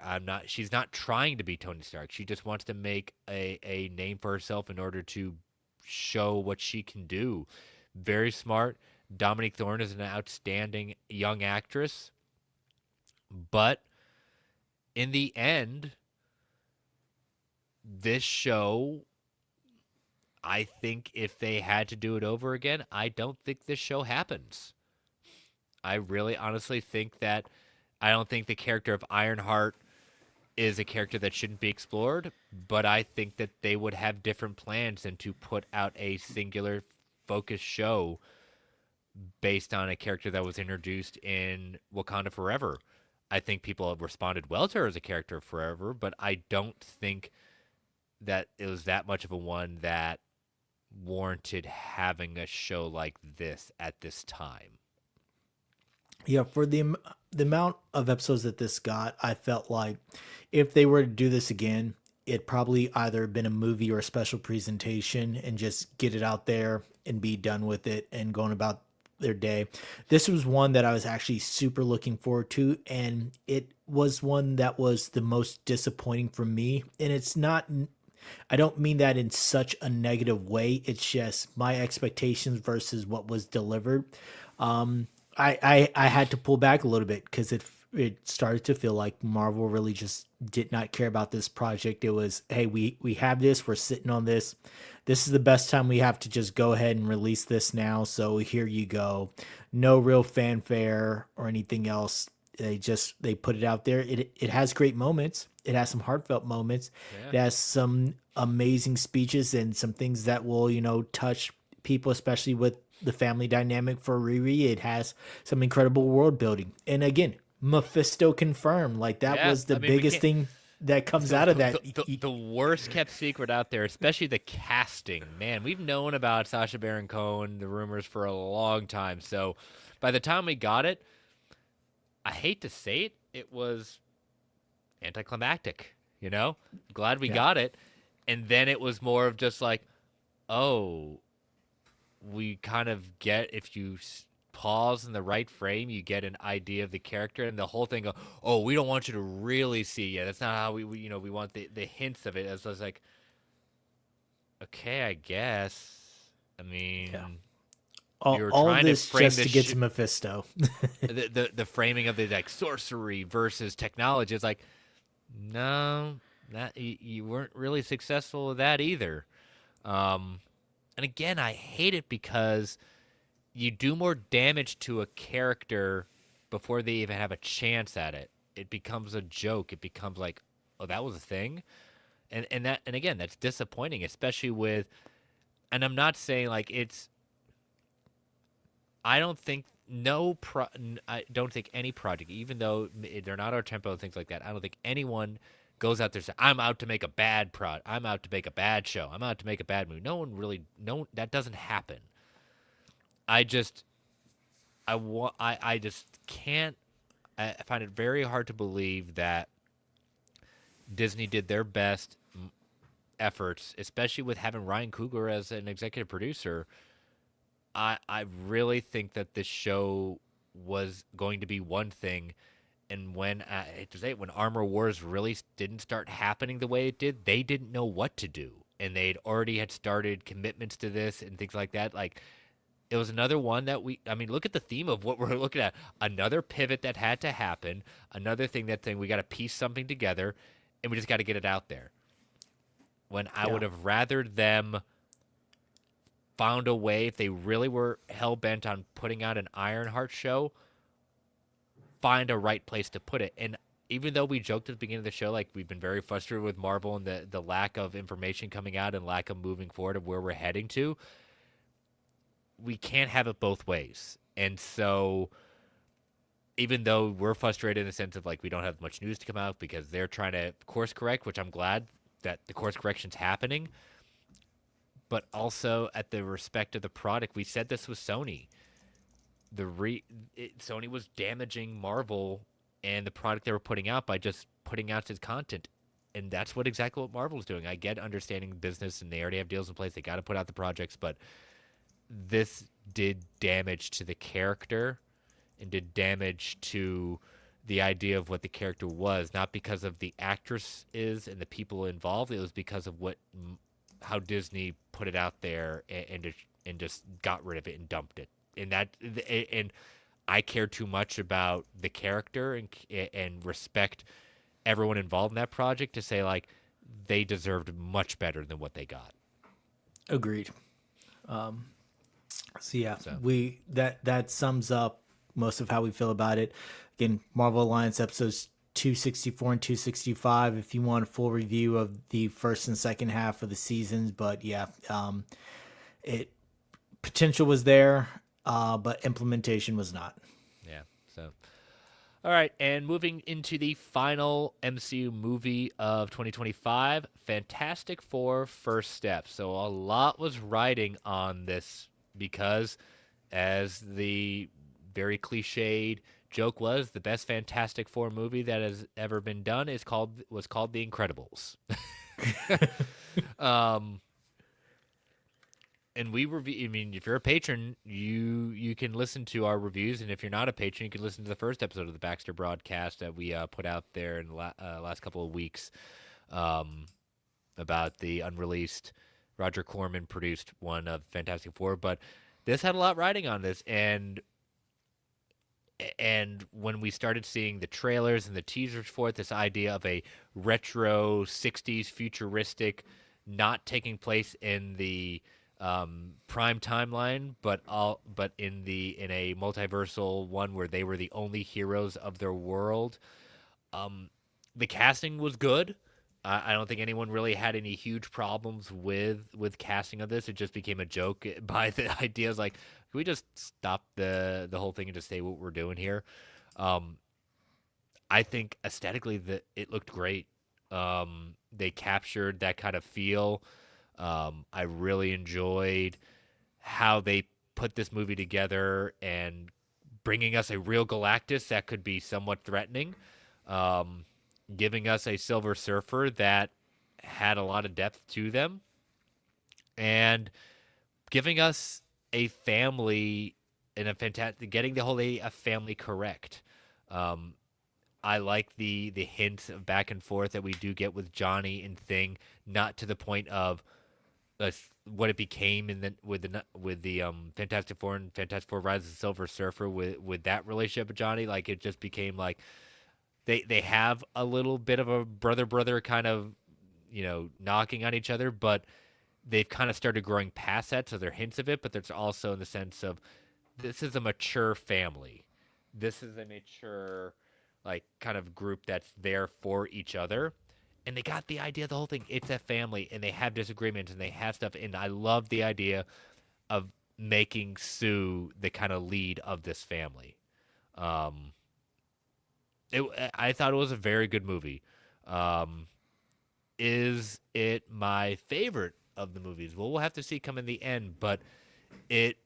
She's not trying to be Tony Stark. She just wants to make a name for herself in order to show what she can do. Very smart. Dominique Thorne is an outstanding young actress. But in the end, this show, I think if they had to do it over again, I don't think this show happens. I really honestly think that I don't think the character of Ironheart is a character that shouldn't be explored, but I think that they would have different plans than to put out a singular focused show based on a character that was introduced in Wakanda Forever. I think people have responded well to her as a character forever, but I don't think that it was that much of a one that warranted having a show like this at this time. Yeah, for the amount of episodes that this got, I felt like if they were to do this again, it probably either been a movie or a special presentation and just get it out there and be done with it and going about their day. This was one that I was actually super looking forward to, and it was one that was the most disappointing for me. And it's not, I don't mean that in such a negative way. It's just my expectations versus what was delivered. I had to pull back a little bit because it started to feel like Marvel really just did not care about this project. It was, hey, we have this, we're sitting on this. This is the best time we have to just go ahead and release this now. So here you go. No real fanfare or anything else. They put it out there. It has great moments. It has some heartfelt moments. Yeah. It has some amazing speeches and some things that will, touch people, especially with the family dynamic for Riri. It has some incredible world building. And again, Mephisto confirmed. Like that Yeah, was the I mean, we biggest can't. thing that comes The, out of that. the worst kept secret out there, especially the casting. Man, we've known about Sacha Baron Cohen, the rumors for a long time. So by the time we got it, I hate to say it, it was anticlimactic. Glad we Yeah. got it, and then it was more of just like, oh, we kind of get if you pause in the right frame, you get an idea of the character and the whole thing. Oh, we don't want you to really see. Yeah, that's not how we want the hints of it. As I was like, okay, I guess. I mean, Yeah. you're All of trying to this frame just this to get to Mephisto. the framing of the like sorcery versus technology. It's like, no, that you weren't really successful with that either. And again, I hate it because you do more damage to a character before they even have a chance at it. It becomes a joke. It becomes like, oh, that was a thing, and again, that's disappointing, especially with. And I'm not saying like it's. I don't think I don't think any project, even though they're not our tempo and things like that. I don't think anyone goes out there and says, I'm out to make a bad I'm out to make a bad show. I'm out to make a bad movie. No, that doesn't happen. I just, I just can't, I find it very hard to believe that Disney did their best efforts, especially with having Ryan Coogler as an executive producer. I really think that this show was going to be one thing, and when I hate to say it, when Armor Wars really didn't start happening the way it did, they didn't know what to do, and they'd already had started commitments to this and things like that. Like it was another one that I mean, look at the theme of what we're looking at. Another pivot that had to happen. Another thing we got to piece something together, and we just got to get it out there. When I Yeah. would have rather them found a way, if they really were hell bent on putting out an Ironheart show, find a right place to put it. And even though we joked at the beginning of the show, like we've been very frustrated with Marvel and the lack of information coming out and lack of moving forward of where we're heading to, we can't have it both ways. And so even though we're frustrated in the sense of like we don't have much news to come out because they're trying to course correct, which I'm glad that the course correction's happening, but also at the respect of the product, we said this with Sony. Sony was damaging Marvel and the product they were putting out by just putting out its content, and that's exactly what Marvel's doing. I get understanding business, and they already have deals in place. They got to put out the projects, but this did damage to the character and did damage to the idea of what the character was, not because of the actress is and the people involved. It was because of how Disney put it out there and just got rid of it and dumped it. And I care too much about the character and respect everyone involved in that project to say like they deserved much better than what they got. Agreed. So yeah, So we that sums up most of how we feel about it. Again, Marvel Alliance episodes 264 and 265 if you want a full review of the first and second half of the seasons. But yeah, it potential was there, but implementation was not. yeah. So all right, and moving into the final MCU movie of 2025, Fantastic Four: First Step. So a lot was riding on this because, as the very cliched joke was, the best Fantastic Four movie that has ever been done was called The Incredibles. um, and we review. I mean, if you're a patron, you can listen to our reviews, and if you're not a patron, you can listen to the first episode of the Baxter broadcast that we put out there in the last couple of weeks about the unreleased Roger Corman produced one of Fantastic Four. But this had a lot riding on this, and when we started seeing the trailers and the teasers for it, this idea of a retro '60s futuristic, not taking place in the prime timeline, but in a multiversal one where they were the only heroes of their world. The casting was good. I don't think anyone really had any huge problems with casting of this. It just became a joke by the ideas like, can we just stop the whole thing and just say what we're doing here? I think aesthetically that it looked great. They captured that kind of feel. I really enjoyed how they put this movie together and bringing us a real Galactus that could be somewhat threatening, giving us a Silver Surfer that had a lot of depth to them, and giving us a family and getting the whole a family correct. I like the hints of back and forth that we do get with Johnny and Thing, not to the point of what it became with the Fantastic Four and Fantastic Four: Rise of the Silver Surfer with that relationship with Johnny. Like it just became like they have a little bit of a brother kind of knocking on each other, but they've kind of started growing past that. So there are hints of it, but there's also in the sense of this is a mature family. This is a mature like kind of group that's there for each other. And they got the idea of the whole thing. It's a family, and they have disagreements, and they have stuff. And I love the idea of making Sue the kind of lead of this family. I thought it was a very good movie. Um, is it my favorite of the movies? Well, we'll have to see come in the end, but it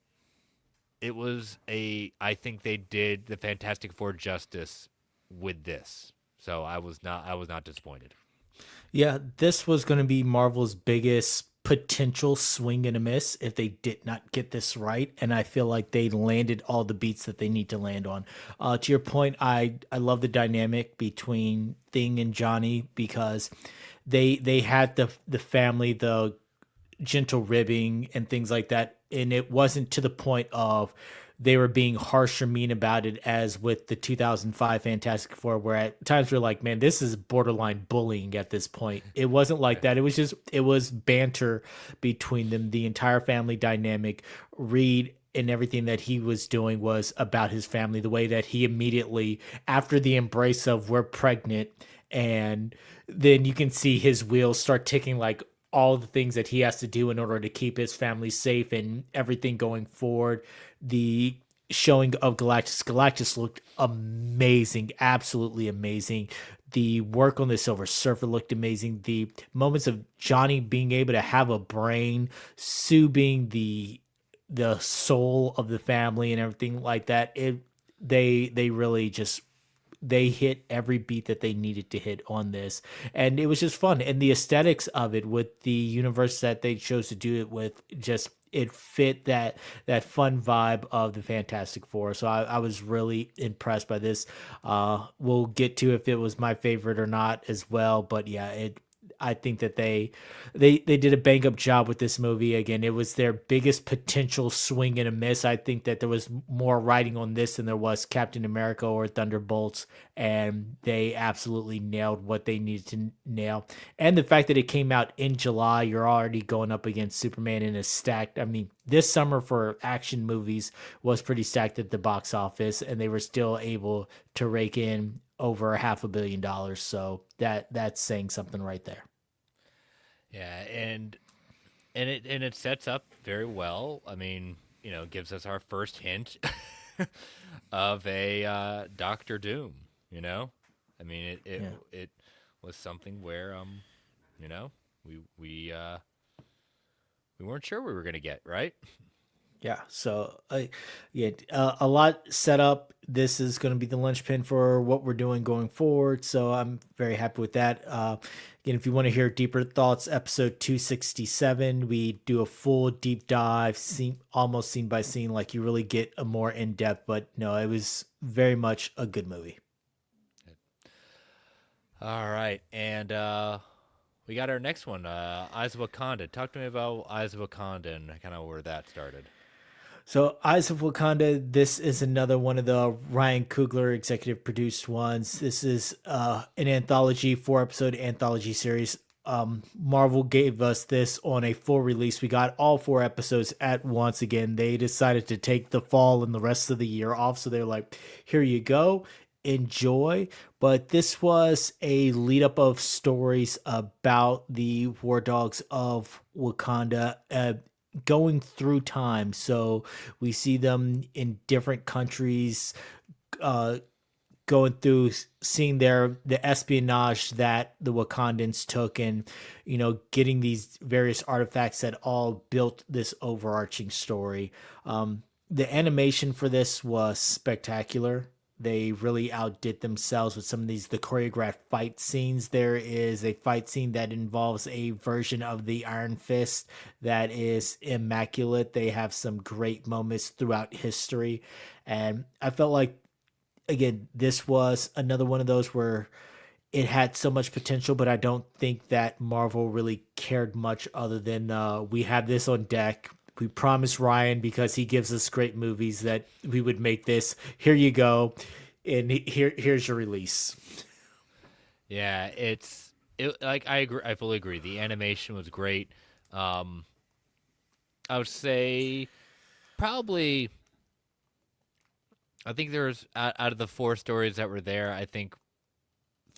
it was a I think they did the Fantastic Four justice with this. So I was not disappointed. Yeah, this was going to be Marvel's biggest potential swing and a miss if they did not get this right, and I feel like they landed all the beats that they need to land on. To your point, I love the dynamic between Thing and Johnny because they had the family, the gentle ribbing and things like that. And it wasn't to the point of they were being harsh or mean about it as with the 2005 Fantastic Four, where at times we're like, man, this is borderline bullying at this point. It wasn't like that. It was banter between them. The entire family dynamic. Reed and everything that he was doing was about his family. The way that he immediately, after the embrace of we're pregnant, and then you can see his wheels start ticking like all the things that he has to do in order to keep his family safe and everything going forward. The showing of Galactus looked amazing, absolutely amazing. The work on the Silver Surfer looked amazing. The moments of Johnny being able to have a brain, Sue being the soul of the family and everything like that. They really just they hit every beat that they needed to hit on this, and it was just fun, and the aesthetics of it with the universe that they chose to do it with, just it fit that fun vibe of the Fantastic Four. So I was really impressed by this. We'll get to if it was my favorite or not as well, but yeah, it I think that they did a bang up job with this movie. Again, it was their biggest potential swing and a miss. I think that there was more writing on this than there was Captain America or Thunderbolts, and they absolutely nailed what they needed to nail. And the fact that it came out in July, you're already going up against Superman in a stacked. I mean, this summer for action movies was pretty stacked at the box office, and they were still able to rake in over $500 million. So that's saying something right there. Yeah, and it sets up very well. I mean, you know, gives us our first hint of a Doctor Doom. You know, I mean, Yeah. it was something where you know, we we uh, we weren't sure we were gonna get right. Yeah. So, yeah, a lot set up. This is going to be the linchpin for what we're doing going forward. So I'm very happy with that. Again, if you want to hear deeper thoughts, episode 267, we do a full deep dive, scene, almost scene by scene, like you really get a more in depth. But no, it was very much a good movie. All right, and we got our next one, Eyes of Wakanda. Talk to me about Eyes of Wakanda and kind of where that started. So, Eyes of Wakanda, this is another one of the Ryan Coogler executive produced ones. This is an anthology, 4 episode anthology series. Marvel gave us this on a full release. We got all 4 episodes at once again. They decided to take the fall and the rest of the year off. So they're like, here you go, enjoy. But this was a lead up of stories about the war dogs of Wakanda. Going through time. So we see them in different countries, uh, going through seeing the espionage that the Wakandans took, and getting these various artifacts that all built this overarching story. The animation for this was spectacular. They really outdid themselves with some of the choreographed fight scenes. There is a fight scene that involves a version of the Iron Fist that is immaculate. They have some great moments throughout history, and I felt like, again, this was another one of those where it had so much potential, but I don't think that Marvel really cared much other than we have this on deck. We promised Ryan, because he gives us great movies, that we would make this. Here you go, and here's your release. Yeah, it like I agree. I fully agree. The animation was great. Um, I would say probably. I think there's out of the 4 stories that were there. I think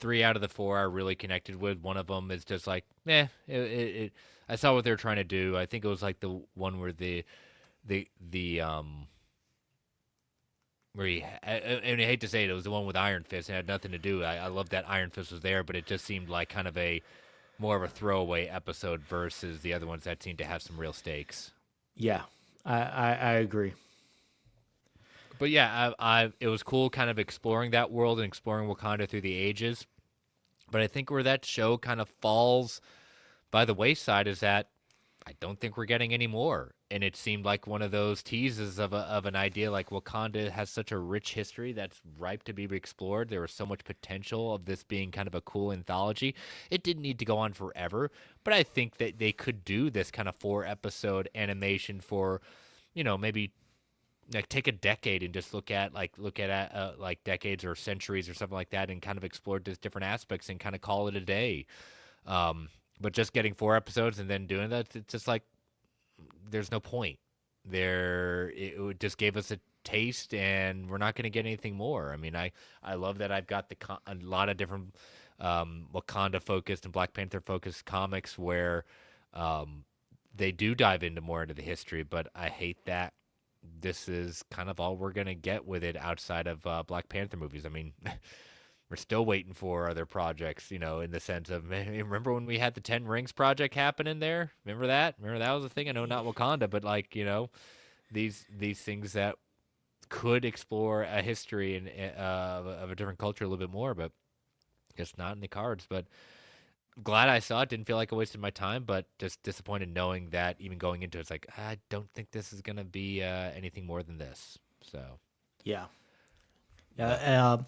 3 out of the 4 are really connected with. One of them is just like, I saw what they're trying to do. I think it was like the one where the where and I hate to say it, it was the one with Iron Fist. It had nothing to do. I love that Iron Fist was there, but it just seemed like kind of a more of a throwaway episode versus the other ones that seemed to have some real stakes. Yeah, I agree. But yeah, it was cool kind of exploring that world and exploring Wakanda through the ages. But I think where that show kind of falls by the wayside is that I don't think we're getting any more. And it seemed like one of those teases of an idea like Wakanda has such a rich history that's ripe to be explored. There was so much potential of this being kind of a cool anthology. It didn't need to go on forever, but I think that they could do this kind of 4 episode animation for, maybe like take a decade and just look at like decades or centuries or something like that and kind of explore just different aspects and kind of call it a day. But just getting 4 episodes and then doing that, it's just like there's no point. It just gave us a taste, and we're not going to get anything more. I mean, I love that I've got a lot of different Wakanda focused and Black Panther focused comics where they do dive into more into the history, but I hate that this is kind of all we're going to get with it outside of Black Panther movies. I mean, we're still waiting for other projects, in the sense of, man, remember when we had the Ten Rings project happening there? Remember that? Remember that was a thing? I know not Wakanda, but like, these things that could explore a history and of a different culture a little bit more, but it's not in the cards. But glad I saw it. Didn't feel like I wasted my time, but just disappointed knowing that even going into it, it's like I don't think this is gonna be anything more than this. So, Yeah. Yeah. but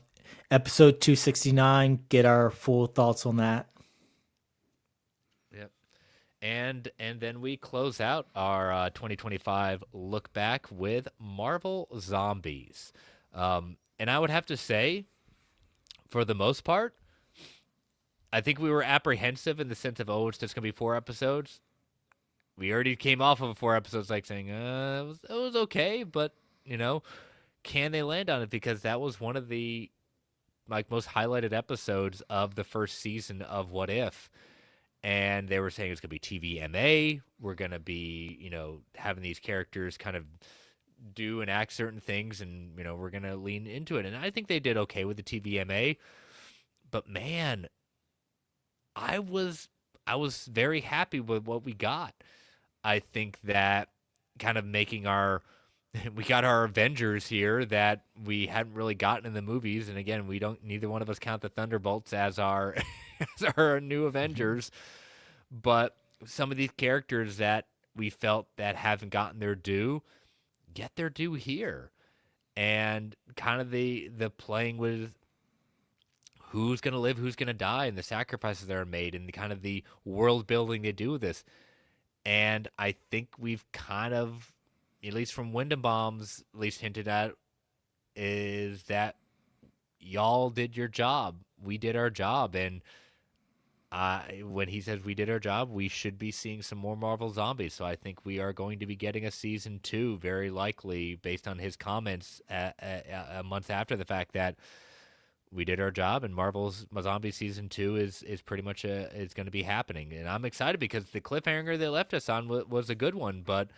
Episode 269, get our full thoughts on that. yep. And then we close out our 2025 look back with Marvel Zombies. And I would have to say, for the most part, I think we were apprehensive in the sense of, oh, it's just gonna be 4 episodes. We already came off of 4 episodes, like saying, it was okay, but can they land on it? Because that was one of the like most highlighted episodes of the first season of What If, and they were saying it's gonna be TVMA. We're gonna be, having these characters kind of do and act certain things, and we're gonna lean into it. And I think they did okay with the TVMA, but man, I was I was very happy with what we got. I think that kind of making our we got our Avengers here that we hadn't really gotten in the movies, and again, we don't neither one of us count the Thunderbolts as our as our new Avengers, but some of these characters that we felt that haven't gotten their due get their due here, and kind of the playing with who's going to live, who's going to die, and the sacrifices that are made, and the kind of the world building they do with this. And I think we've kind of, at least from Wyndham Bombs, at least hinted at, is that y'all did your job. We did our job. And when he says we did our job, we should be seeing some more Marvel Zombies. So I think we are going to be getting a season 2, very likely, based on his comments a month after the fact that we did our job, and Marvel's Zombie season 2 is pretty much is going to be happening, and I'm excited because the cliffhanger they left us on was a good one, but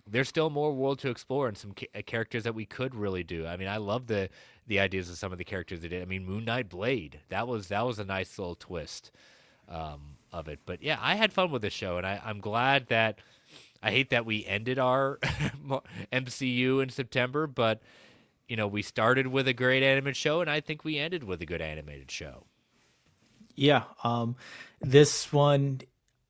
there's still more world to explore and some characters that we could really do. I mean, I love the ideas of some of the characters they did. I mean, Moon Knight Blade, that was a nice little twist of it. But yeah, I had fun with the show, and I'm glad that I hate that we ended our MCU in September, but we started with a great animated show, and I think we ended with a good animated show. Yeah. This one,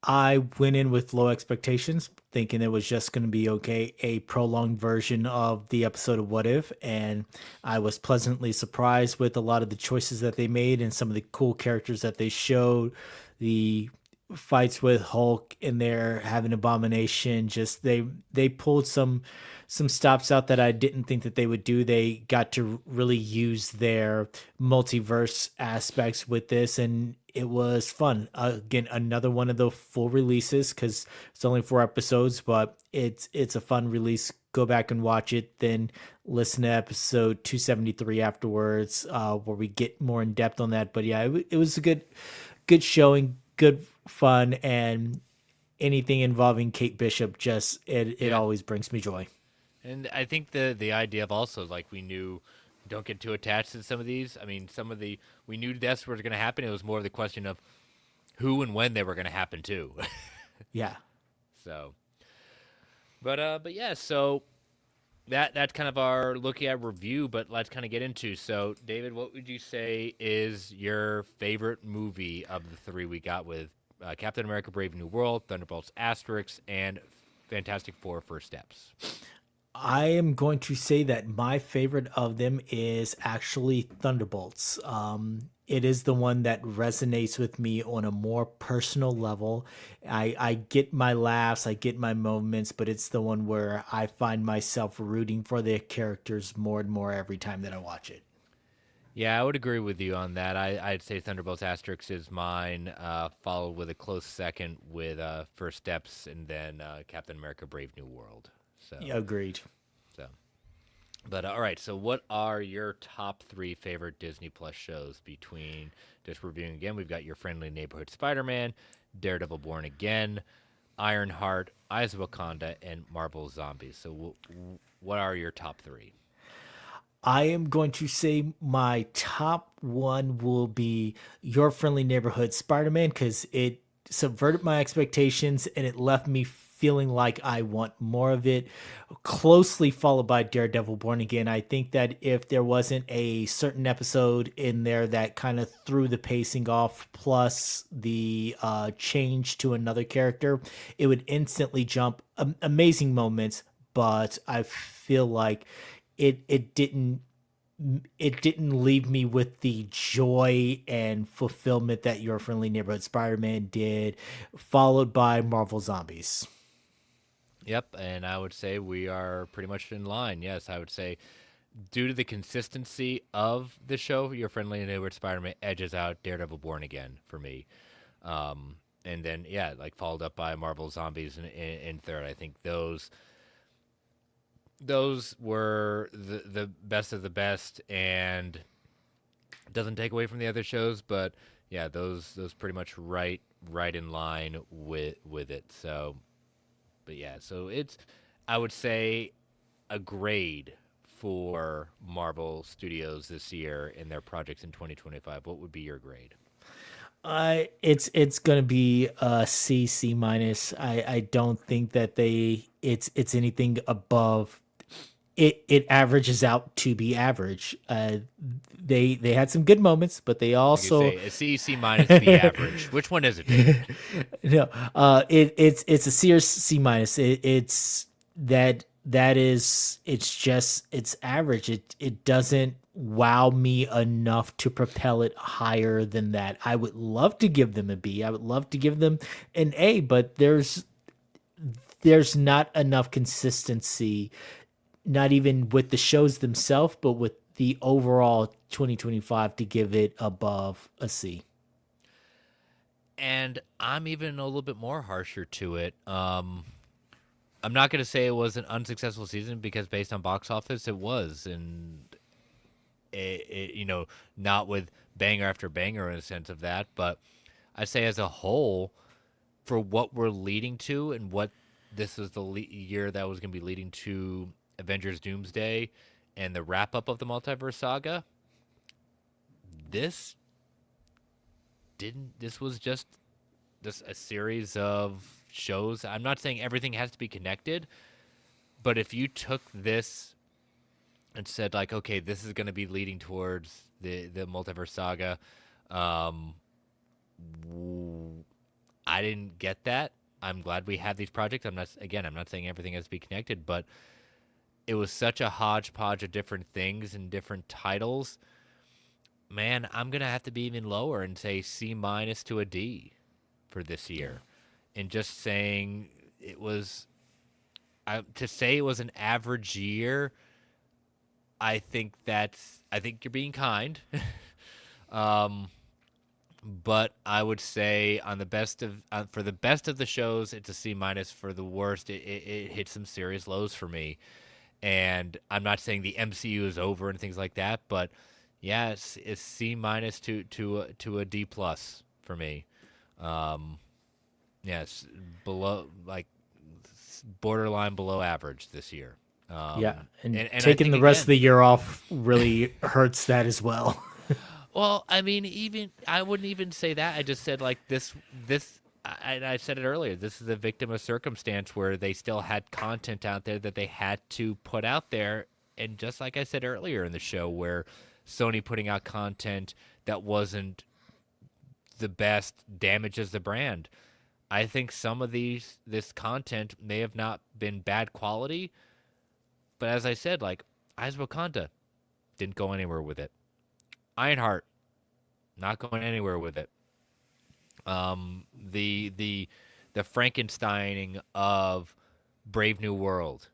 I went in with low expectations, thinking it was just going to be okay, a prolonged version of the episode of What If, and I was pleasantly surprised with a lot of the choices that they made and some of the cool characters that they showed. The fights with Hulk in there, having Abomination, just they pulled some stops out that I didn't think that they would do. They got to really use their multiverse aspects with this, and it was fun. Again, another one of the full releases because it's only 4 episodes, but it's a fun release. Go back and watch it, then listen to episode 273 afterwards, where we get more in depth on that. But yeah, it was a good showing, good fun, and anything involving Kate Bishop, just it Yeah, always brings me joy. And I think the idea of also like we knew don't get too attached to some of these. I mean, some of the we knew deaths were going to happen. It was more of the question of who and when they were going to happen too. Yeah. So, but yeah. So that's kind of our looking at review. But let's kind of get into. So, David, what would you say is your favorite movie of the three we got with Captain America: Brave New World, Thunderbolts Asterix, and Fantastic Four: First Steps? I am going to say that my favorite of them is actually Thunderbolts. It is the one that resonates with me on a more personal level. I get my laughs, I get my moments, but it's the one where I find myself rooting for the characters more and more every time that I watch it. Yeah, I would agree with you on that. I'd say Thunderbolts Asterix is mine, followed with a close second with First Steps, and then Captain America: Brave New World. Yeah, So, agreed. so, but all right. So, what are your top three favorite Disney Plus shows? Between just reviewing again, we've got Your Friendly Neighborhood Spider-Man, Daredevil: Born Again, Ironheart, Eyes of Wakanda, and Marvel Zombies. So, what are your top three? I am going to say my top one will be Your Friendly Neighborhood Spider Man because it subverted my expectations and it left me feeling like I want more of it. Closely followed by Daredevil Born Again. I think that if there wasn't a certain episode in there that kind of threw the pacing off, plus the change to another character, it would instantly jump. Amazing moments, but I feel like it it didn't leave me with the joy and fulfillment that Your Friendly Neighborhood Spider-Man did, followed by Marvel Zombies. Yep, and I would say we are pretty much in line. Yes, I would say due to the consistency of the show, Your Friendly Neighborhood Spider-Man edges out Daredevil: Born Again for me. And then yeah, like followed up by Marvel Zombies in third. I think those were the best of the best, and doesn't take away from the other shows, but yeah, those pretty much right in line with it. So, but yeah, so it's I would say a grade for Marvel Studios this year in their projects in 2025. What would be your grade? It's gonna be a C minus. I don't think that it's anything above. It averages out to be average. They had some good moments, but they Like you also say, a C minus B average. Which one is it, David? no, it's a serious C minus. It's that is it's just it's average. It doesn't wow me enough to propel it higher than that. I would love to give them a B. I would love to give them an A, but there's not enough consistency, not even with the shows themselves, but with the overall 2025 to give it above a C. And I'm even a little bit more harsher to it. I'm not going to say it was an unsuccessful season because based on box office, it was, and not with banger after banger in a sense of that, but I say as a whole, for what we're leading to and what this is the year that was going to be leading to Avengers Doomsday and the wrap up of the multiverse saga, this didn't. This was just a series of shows. I'm not saying everything has to be connected, but if you took this and said like, okay, this is going to be leading towards the multiverse saga, um, I didn't get that. I'm glad we have these projects. I'm not saying everything has to be connected, but it was such a hodgepodge of different things and different titles. Man, I'm gonna have to be even lower and say C minus to a D for this year, and just saying it was to say it was an average year. I think you're being kind. um, but I would say on the best of for the best of the shows, it's a C minus. For the worst, it hit some serious lows for me. And I'm not saying the MCU is over and things like that, but yeah, it's C minus to a D plus for me. Um, yeah, it's below, like borderline below average this year. Yeah, and And I taking think the rest of again, the year off really hurts that as well. well, I mean, even I wouldn't even say that. I just said like this. I said it earlier. This is a victim of circumstance where they still had content out there that they had to put out there, and just like I said earlier in the show, where Sony putting out content that wasn't the best damages the brand. I think some of this content may have not been bad quality, but as I said, like Eyes of Wakanda didn't go anywhere with it. Ironheart not going anywhere with it. The Frankensteining of Brave New World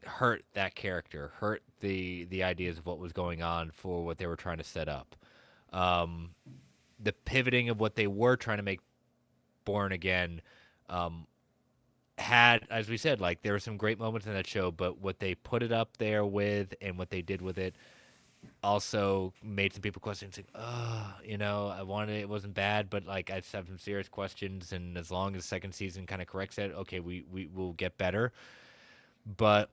hurt that character, hurt the ideas of what was going on for what they were trying to set up. Um, the pivoting of what they were trying to make Born Again um, had, as we said, like there were some great moments in that show, but what they put it up there with and what they did with it also made some people question, like, oh, I wanted it wasn't bad, but like I just have some serious questions, and as long as the second season kind of corrects it, okay, we will get better. But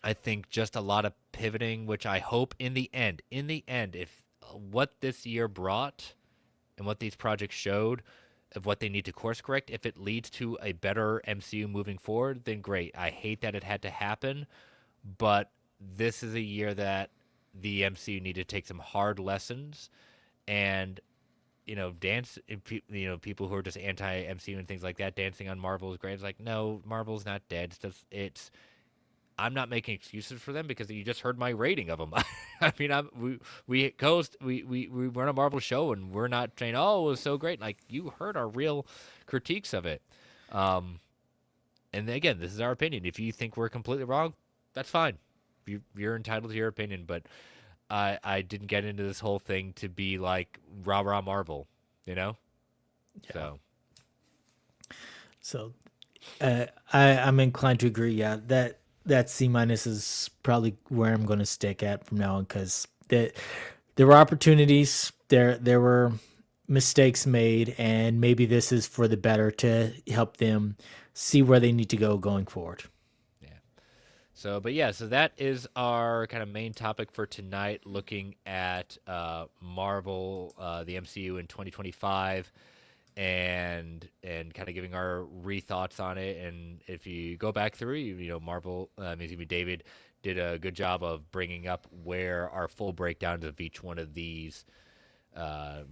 I think just a lot of pivoting, which I hope in the end, if what this year brought and what these projects showed of what they need to course correct, if it leads to a better MCU moving forward, then great. I hate that it had to happen, but this is a year that the MCU need to take some hard lessons and dance. People who are just anti MCU and things like that, dancing on Marvel's grave. It's like, no, Marvel's not dead. It's I'm not making excuses for them because you just heard my rating of them. I mean, we run a Marvel show and we're not saying, oh, it was so great. Like, you heard our real critiques of it. Um, and again, this is our opinion. If you think we're completely wrong, that's fine. You're entitled to your opinion. But I didn't get into this whole thing to be like rah rah Marvel, you know. Yeah. So So I'm inclined to agree. Yeah, that C minus is probably where I'm going to stick at from now on because there were opportunities, there were mistakes made, and maybe this is for the better to help them see where they need to go going forward. yeah. But yeah, so that is our kind of main topic for tonight, looking at Marvel, the MCU in 2025, and kind of giving our re-thoughts on it. And if you go back through, Marvel, excuse me, David did a good job of bringing up where our full breakdowns of each one of these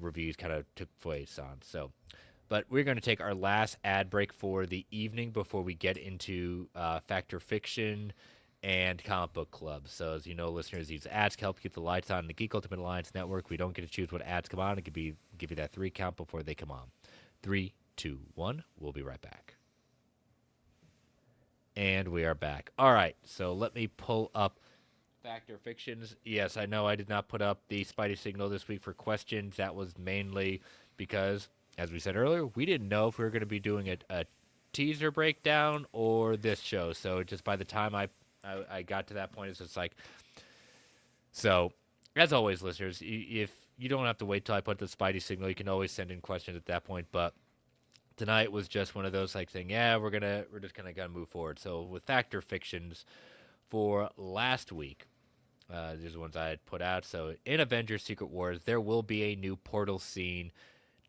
reviews kind of took place on. So, but we're going to take our last ad break for the evening before we get into Factor Fiction and Comic Book Club. So, as you know, listeners, these ads can help keep the lights on in the Geek Ultimate Alliance Network. We don't get to choose what ads come on. It could be give you that 3 count before they come on. 3, 2, 1. We'll be right back. And we are back. All right, so let me pull up Factor Fictions. Yes, I know I did not put up the Spidey signal this week for questions. That was mainly because, as we said earlier, we didn't know if we were going to be doing a teaser breakdown or this show. So just by the time I got to that point, it's just like, so as always, listeners, if you don't have to wait till I put the Spidey signal, you can always send in questions at that point. But tonight was just one of those like saying, yeah, we're just gonna move forward. So with Factor Fictions for last week, these are the ones I had put out. So in Avengers: Secret Wars, there will be a new portal scene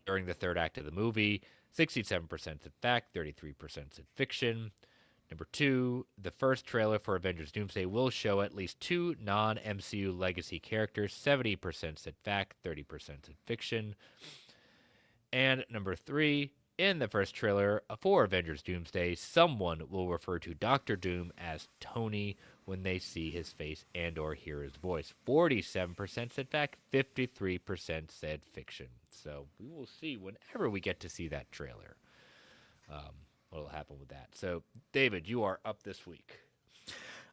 during the third act of the movie. 67% said fact, 33% said fiction. Number 2, the first trailer for Avengers Doomsday will show at least 2 non-MCU legacy characters. 70% said fact, 30% said fiction. And number 3, in the first trailer for Avengers Doomsday, someone will refer to Doctor Doom as Tony when they see his face and or hear his voice. 47% said fact, 53% said fiction. So we will see whenever we get to see that trailer. What will happen with that? So, David, you are up this week.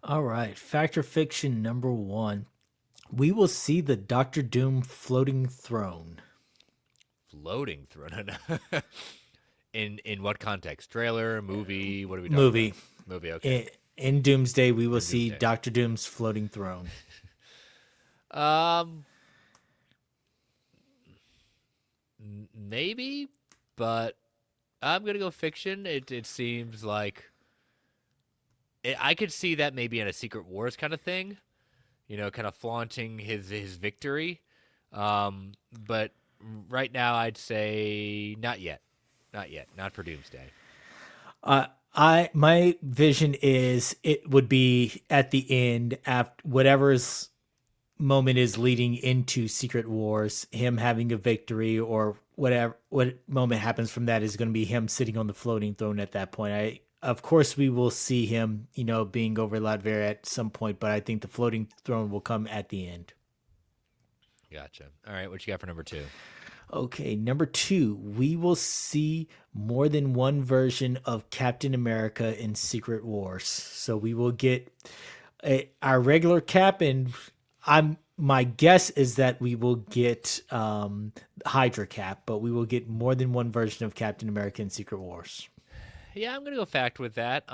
All right, Factor Fiction number 1. We will see the Doctor Doom floating throne. Floating throne. In what context? Trailer, movie? What are we talking about? Movie. Movie. Okay. In Doomsday, we will In see Doomsday. Doctor Doom's floating throne. Maybe, but I'm gonna go fiction. It seems like I could see that maybe in a Secret Wars kind of thing, kind of flaunting his victory. But right now, I'd say not yet, not yet, not for Doomsday. My vision is it would be at the end after whatever's moment is leading into Secret Wars, him having a victory or whatever what moment happens from that is going to be him sitting on the floating throne at that point. I of course we will see him, being over Latveria at some point, but I think the floating throne will come at the end. Gotcha. All right, what you got for number two? Okay, number two, we will see more than one version of Captain America in Secret Wars. So we will get our regular Cap, and my guess is that we will get Hydra Cap, but we will get more than one version of Captain America in Secret Wars. Yeah, I'm gonna go fact with that.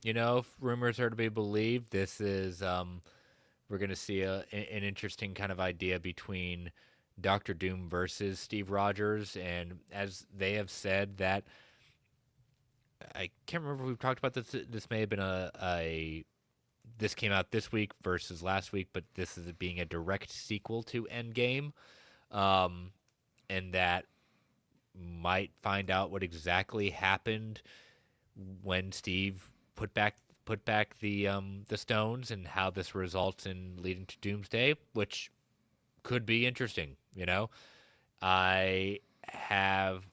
If rumors are to be believed, this is we're gonna see an interesting kind of idea between Doctor Doom versus Steve Rogers, and as they have said that I can't remember if we've talked about this. This may have been a this came out this week versus last week, but this is being a direct sequel to Endgame, um, and that might find out what exactly happened when Steve put back the stones and how this results in leading to Doomsday, which could be interesting. I have,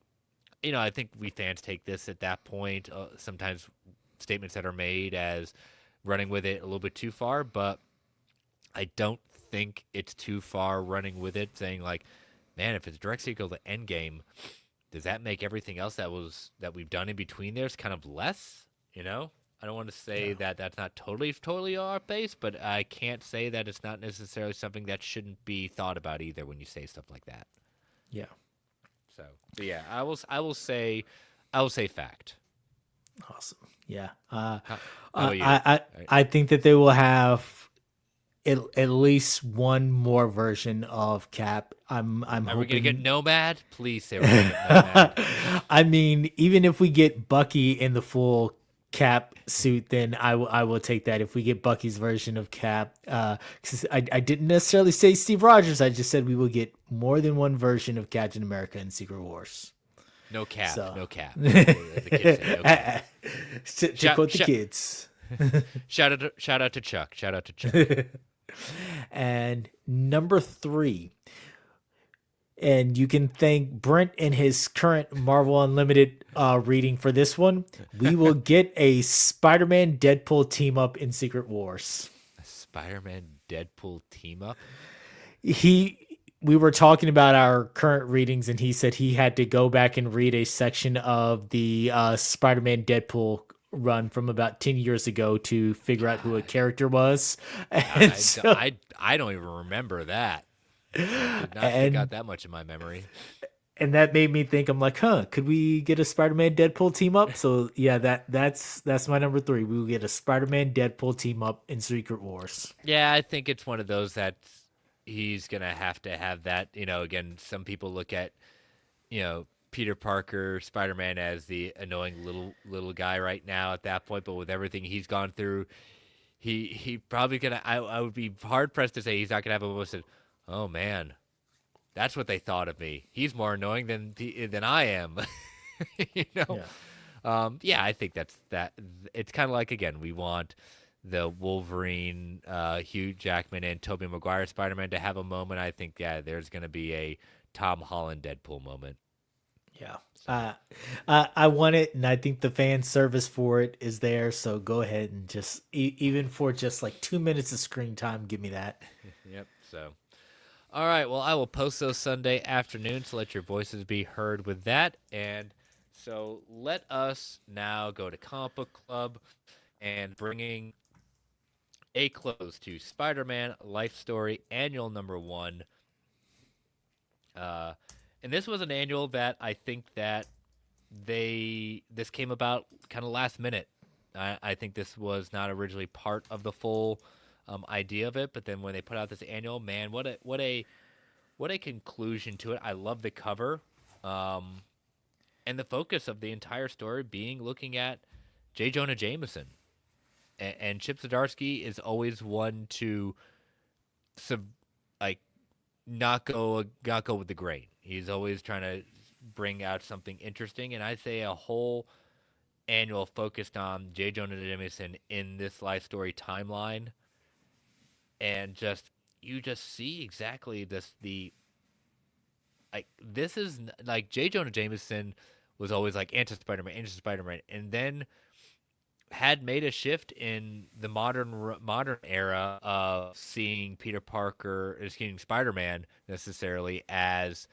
I think we fans take this at that point. Sometimes statements that are made as running with it a little bit too far, but I don't think it's too far running with it, saying like, man, if it's a direct sequel to Endgame, does that make everything else that we've done in between there's kind of less? I don't want to say Yeah. that that's not totally off base, but I can't say that it's not necessarily something that shouldn't be thought about either when you say stuff like that. Yeah. So yeah, I will say fact. Awesome. Yeah. How about you? I All right. I think that they will have at least one more version of Cap. I'm Are we gonna get hoping. Nomad? Please say we're gonna get Nomad. I mean, even if we get Bucky in the full Cap suit, then I will take that. If we get Bucky's version of Cap, 'cause I didn't necessarily say Steve Rogers. I just said we will get more than one version of Captain America in Secret Wars. No cap, So, no cap. As the kids say, no cap. to Shout, quote the shout, kids. shout out to Chuck. Shout out to Chuck. And number three, and you can thank Brent and his current Marvel Unlimited reading for this one. We will get a Spider-Man Deadpool team up in Secret Wars. A Spider-Man Deadpool team up. We were talking about our current readings, and he said he had to go back and read a section of the Spider-Man Deadpool run from about 10 years ago to figure out who a God, character was. And I, so, I, I don't even remember that. That did not stick out and that much in my memory. and that made me think, I'm like, huh, could we get a Spider-Man Deadpool team up? So yeah, that's my number three. We will get a Spider-Man Deadpool team up in Secret Wars. Yeah, I think it's one of those that he's gonna have to have that. Again, some people look at Peter Parker, Spider Man as the annoying little guy right now at that point, but with everything he's gone through, he probably gonna. I would be hard pressed to say he's not gonna have a voice of, oh man, that's what they thought of me. He's more annoying than I am. you know. Yeah. Yeah, I think that's that. It's kind of like again, we want the Wolverine, Hugh Jackman, and Tobey Maguire Spider-Man to have a moment. I think yeah, there's gonna be a Tom Holland Deadpool moment. Yeah. So I want it, and I think the fan service for it is there. So go ahead and just, even for just like 2 minutes of screen time, give me that. yep. So all right. Well, I will post those Sunday afternoons to let your voices be heard with that. And so let us now go to Comic Book Club and bringing a close to Spider-Man Life Story Annual #1. Uh, and this was an annual that I think that this came about kind of last minute. I think this was not originally part of the full idea of it, but then when they put out this annual, man, what a conclusion to it. I love the cover, and the focus of the entire story being looking at J. Jonah Jameson. and Chip Zdarsky is always one to sub, like not go with the grain. He's always trying to bring out something interesting, and I'd say a whole annual focused on J. Jonah Jameson in this life story timeline, and just you just see exactly this. Like this is like J. Jonah Jameson was always like anti Spider Man, and then had made a shift in the modern era of seeing Peter Parker, seeing Spider Man necessarily as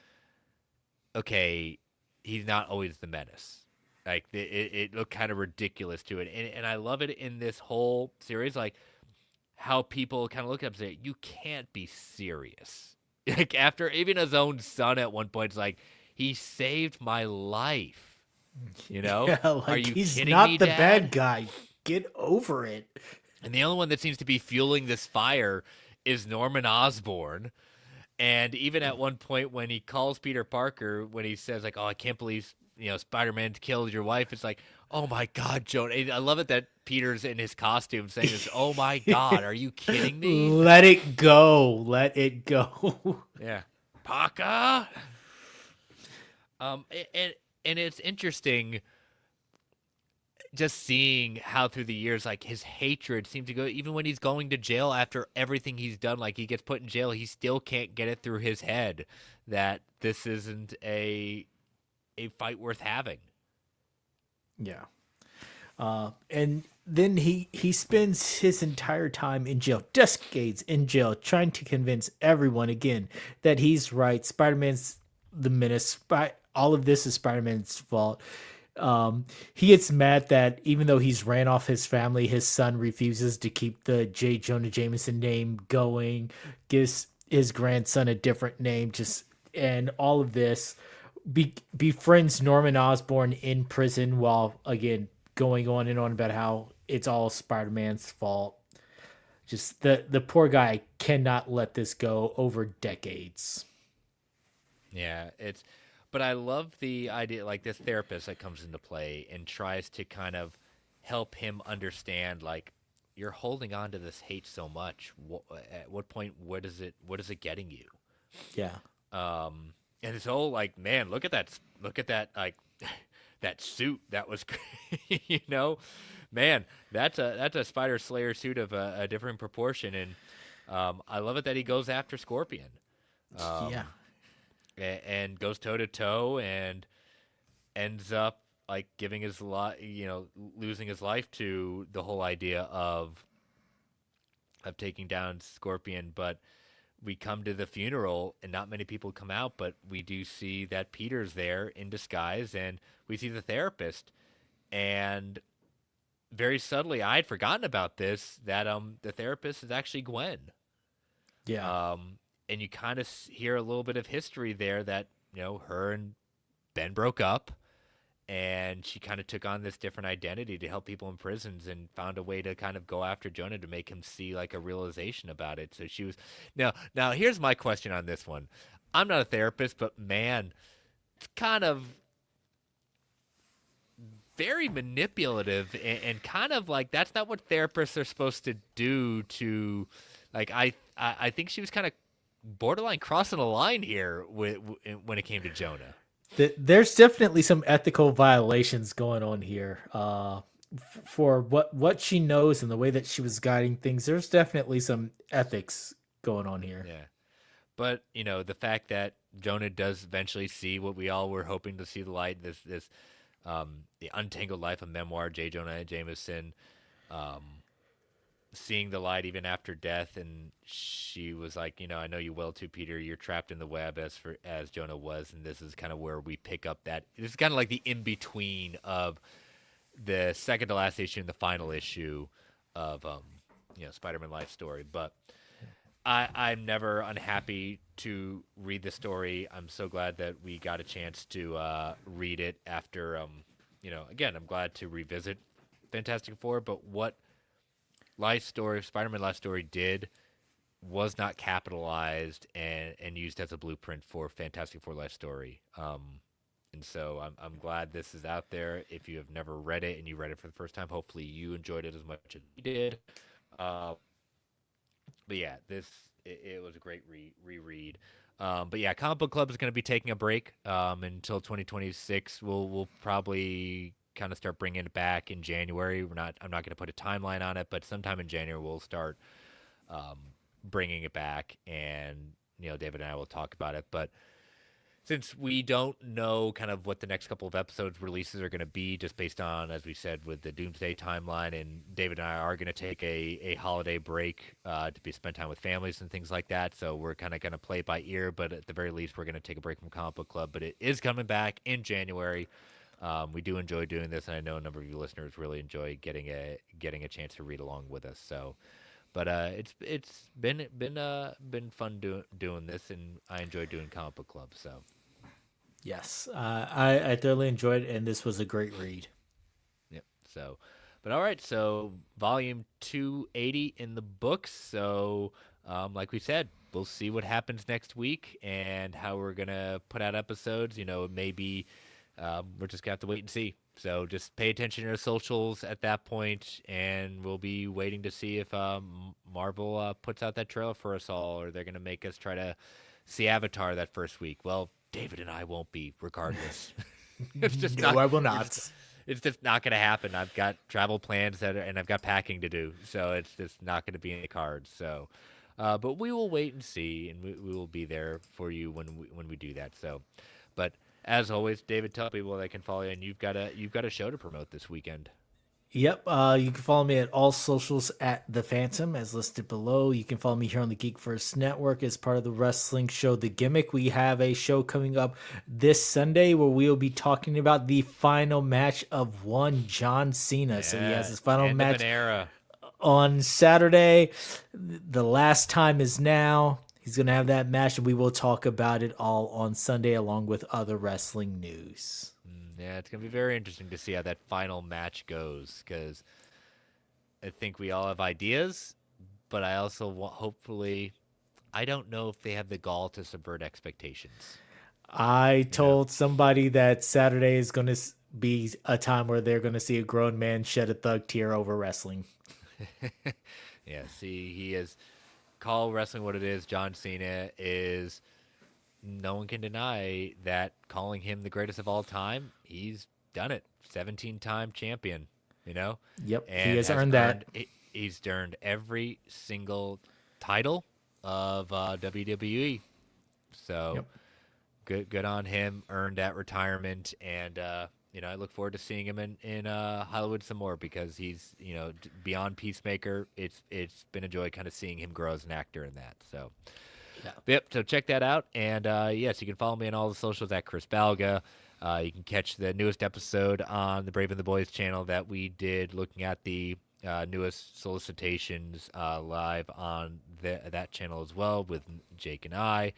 okay, he's not always the menace. Like it looked kind of ridiculous to it, and I love it in this whole series. Like how people kind of look up and say, "You can't be serious." Like after even his own son at one point is like, "He saved my life." You know, Yeah, are like you he's kidding me, not the bad Dad? guy. Get over it. And the only one that seems to be fueling this fire is Norman Osborn. And even at one point when he calls Peter Parker, when he says like, "Oh, I can't believe Spider-Man killed your wife," it's like, "Oh my God, Joan!" I love it that Peter's in his costume saying this. "Oh my God, are you kidding me?" Let it go. Let it go. Yeah, Parker. And it's interesting just seeing how through the years like his hatred seems to go even when he's going to jail after everything he's done, like he gets put in jail, he still can't get it through his head that this isn't a fight worth having. Yeah. And then he spends his entire time in jail, decades in jail, trying to convince everyone again that he's right. Spider-Man's the menace. All of this is Spider-Man's fault. He gets mad that even though he's ran off his family, his son refuses to keep the J. Jonah Jameson name going, gives his grandson a different name, just and all of this befriends Norman Osborn in prison while again going on and on about how it's all Spider-Man's fault. Just the poor guy cannot let this go over decades. Yeah, it's but I love the idea like this therapist that comes into play and tries to kind of help him understand like you're holding on to this hate so much. At what point what is it getting you? Yeah. And it's all like, man, look at that, like that suit. That was, man, that's a Spider Slayer suit of a different proportion, and I love it that he goes after Scorpion, Yeah. and goes toe to toe, and ends up like giving his life, losing his life to the whole idea of taking down Scorpion, but we come to the funeral and not many people come out, but we do see that Peter's there in disguise and we see the therapist. And very subtly, I had forgotten about this, that the therapist is actually Gwen. Yeah. And you kind of hear a little bit of history there that, her and Ben broke up and she kind of took on this different identity to help people in prisons and found a way to kind of go after Jonah to make him see like a realization about it. So she was now here's my question on this one. I'm not a therapist, but man, it's kind of very manipulative and kind of like that's not what therapists are supposed to do to like I think she was kind of borderline crossing a line here when it came to Jonah. There's definitely some ethical violations going on here. For what she knows and the way that she was guiding things, there's definitely some ethics going on here. Yeah. But the fact that Jonah does eventually see what we all were hoping to see the light, this the untangled life of memoir, J. Jonah Jameson, um, seeing the light even after death, and she was like, I know you will too, Peter. You're trapped in the web as Jonah was, and this is kind of where we pick up that. This is kind of like the in between of the second to last issue and the final issue of Spider-Man life story, but. I'm never unhappy to read the story. I'm so glad that we got a chance to read it after, again, I'm glad to revisit Fantastic Four, but what Spider-Man Life Story did was not capitalized and used as a blueprint for Fantastic Four Life Story. And so I'm glad this is out there. If you have never read it and you read it for the first time, hopefully you enjoyed it as much as we did. Uh, but yeah, it was a great reread. But yeah, Comic Book Club is going to be taking a break until 2026. We'll probably kind of start bringing it back in January. I'm not going to put a timeline on it, but sometime in January we'll start um, bringing it back, and David and I will talk about it. But since we don't know kind of what the next couple of episodes releases are going to be, just based on, as we said, with the Doomsday timeline, and David and I are going to take a holiday break to be spend time with families and things like that. So we're kind of going to play it by ear, but at the very least, we're going to take a break from Comic Book Club. But it is coming back in January. We do enjoy doing this, and I know a number of you listeners really enjoy getting a chance to read along with us. So, but it's been fun doing this, and I enjoy doing Comic Book Club. So. Yes, I thoroughly enjoyed it, and this was a great read. Yep. So, but all right. So, volume 280 in the books. So, like we said, we'll see what happens next week and how we're gonna put out episodes. Maybe we're just gonna have to wait and see. So, just pay attention to our socials at that point, and we'll be waiting to see if Marvel puts out that trailer for us all, or they're gonna make us try to see Avatar that first week. Well, David and I won't be, regardless. It's just No, not. I will It's, not. it's just not going to happen. I've got travel plans and I've got packing to do, so it's just not going to be in the cards. So, but we will wait and see, and we will be there for you when we do that. So, but as always, David, tell people they can follow you, and you've got a show to promote this weekend. Yep. You can follow me at all socials at The Phantom as listed below. You can follow me here on the GeekVerse Network as part of the wrestling show The Gimmick. We have a show coming up this Sunday where we will be talking about the final match of one John Cena. So he has Yeah, his final end of an match era. on Saturday. The last time is now. He's going to have that match, and we will talk about it all on Sunday along with other wrestling news. Yeah, it's gonna be very interesting to see how that final match goes, because I think we all have ideas, but I also want, hopefully, I don't know if they have the gall to subvert expectations. I You know? told somebody that Saturday is going to be a time where they're going to see a grown man shed a thug tear over wrestling. Yeah. See, he is call wrestling what it is. John Cena is. No one can deny that calling him the greatest of all time. He's done it. 17-time champion. You know, Yep, he and has has earned that. he's earned every single title of WWE. So Yep. good on him. Earned that retirement, and I look forward to seeing him in Hollywood some more, because he's beyond Peacemaker. It's been a joy kind of seeing him grow as an actor in that. So Yeah. yep. So check that out, and yes, you can follow me on all the socials at Chris Balga. You can catch the newest episode on the Brave and the Boys channel that we did, looking at the newest solicitations live on that channel as well, with Jake and I.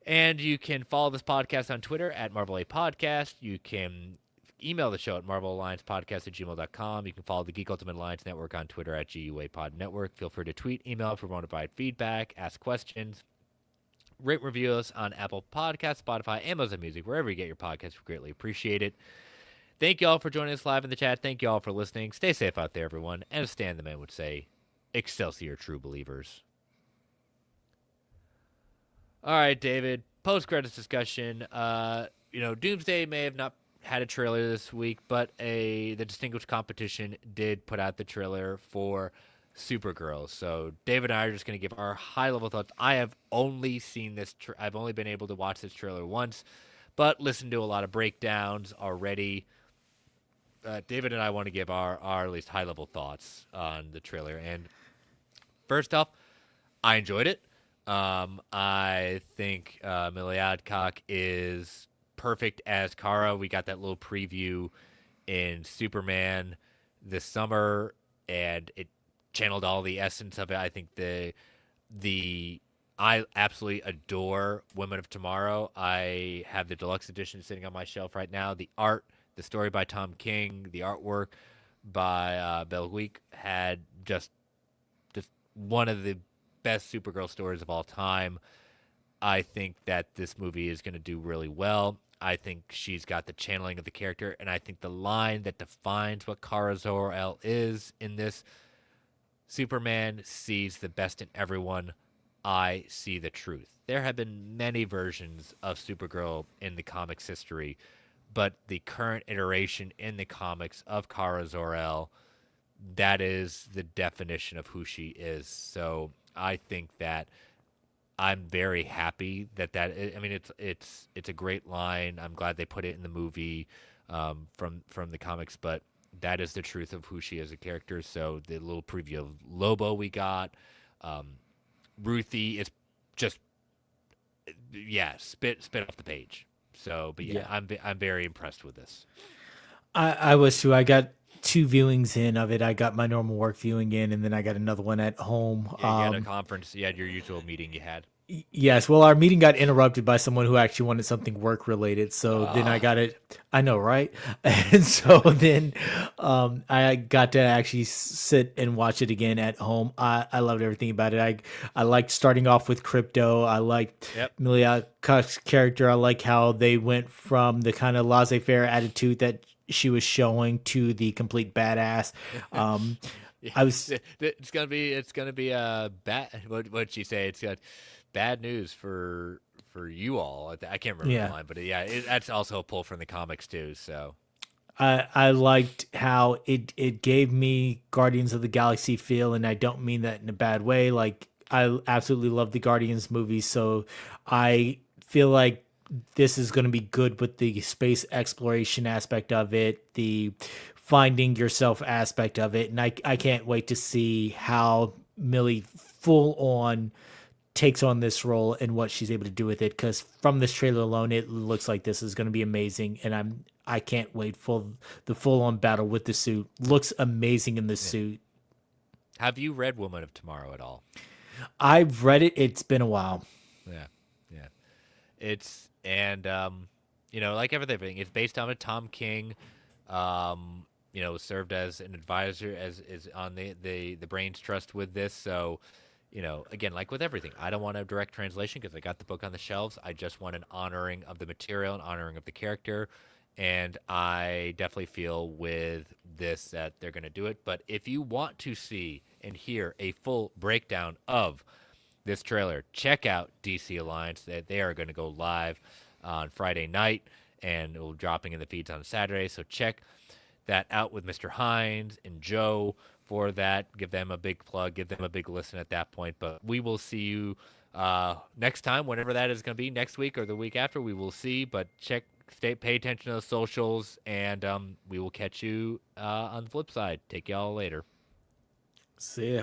And you can follow this podcast on Twitter at Marvel A Podcast. You can email the show at marvelalliancepodcast@gmail.com. You can follow the Geek Ultimate Alliance Network on Twitter at GUAPod Network. Feel free to tweet, email if you want to provide feedback, ask questions, rate, review us on Apple Podcasts, Spotify, Amazon Music, wherever you get your podcasts. We greatly appreciate it. Thank you all for joining us live in the chat. Thank you all for listening. Stay safe out there, everyone. And as Stan the Man would say, Excelsior, true believers. All right, David. Post credits discussion. Doomsday may have not had a trailer this week, but the Distinguished Competition did put out the trailer for Supergirl. So David and I are just going to give our high level thoughts. I have only seen this. I've only been able to watch this trailer once, but listened to a lot of breakdowns already. David and I want to give our at least high level thoughts on the trailer. And first off, I enjoyed it. I think Millie Adcock is perfect as Kara. We got that little preview in Superman this summer, and it channeled all the essence of it. I think I absolutely adore Women of Tomorrow. I have the deluxe edition sitting on my shelf right now. The art, the story by Tom King, the artwork by Belle Week had just one of the best Supergirl stories of all time. I think that this movie is going to do really well. I think she's got the channeling of the character, and I think the line that defines what Kara Zor-El is in this: Superman sees the best in everyone. I see the truth. There have been many versions of Supergirl in the comics history, but the current iteration in the comics of Kara Zor-El, that is the definition of who she is. So I think that I'm very happy I mean, it's a great line. I'm glad they put it in the movie from the comics, but that is the truth of who she is as a character. So the little preview of Lobo we got, um, Ruthie is just yeah, spit off the page. So, but yeah, Yeah. I'm very impressed with this. I was too. I got two viewings in of it. I got my normal work viewing in, and then I got another one at home. Yeah, you had a conference. You had your usual meeting you had. Yes, well, our meeting got interrupted by someone who actually wanted something work related. So then I Ah, got it. I know, right? And so then I got to actually sit and watch it again at home. I loved everything about it. I liked starting off with Crypto. I liked yep. Emilia Clarke's character. I like how they went from the kind of laissez-faire attitude that she was showing to the complete badass. Um, Yeah, I was it's gonna be a bad. What'd she say? It's got bad news for you all. I can't remember the yeah. line, but yeah, that's also a pull from the comics too. So I liked how it gave me Guardians of the Galaxy feel, and I don't mean that in a bad way. Like I absolutely love the Guardians movies, so I feel like this is going to be good with the space exploration aspect of it, the finding yourself aspect of it, and I can't wait to see how Millie full on takes on this role and what she's able to do with it, because from this trailer alone it looks like this is going to be amazing, and I can't wait for the full on battle with the suit. Looks amazing in the yeah. suit. Have you read Woman of Tomorrow at all? I've read it. It's been a while. Yeah, yeah. It's and like everything, it's based on a Tom King. Served as an advisor as is on the Brains Trust with this. So, again, like with everything, I don't want a direct translation because I got the book on the shelves. I just want an honoring of the material and honoring of the character. And I definitely feel with this that they're going to do it. But if you want to see and hear a full breakdown of this trailer, check out DC Alliance. They are going to go live on Friday night and it will dropping in the feeds on Saturday. So check that out with Mr. Hines and Joe for that. Give them a big plug, give them a big listen at that point. But we will see you next time, whenever that is going to be, next week or the week after. We will see. But pay attention to the socials, and we will catch you on the flip side. Take y'all later. See ya.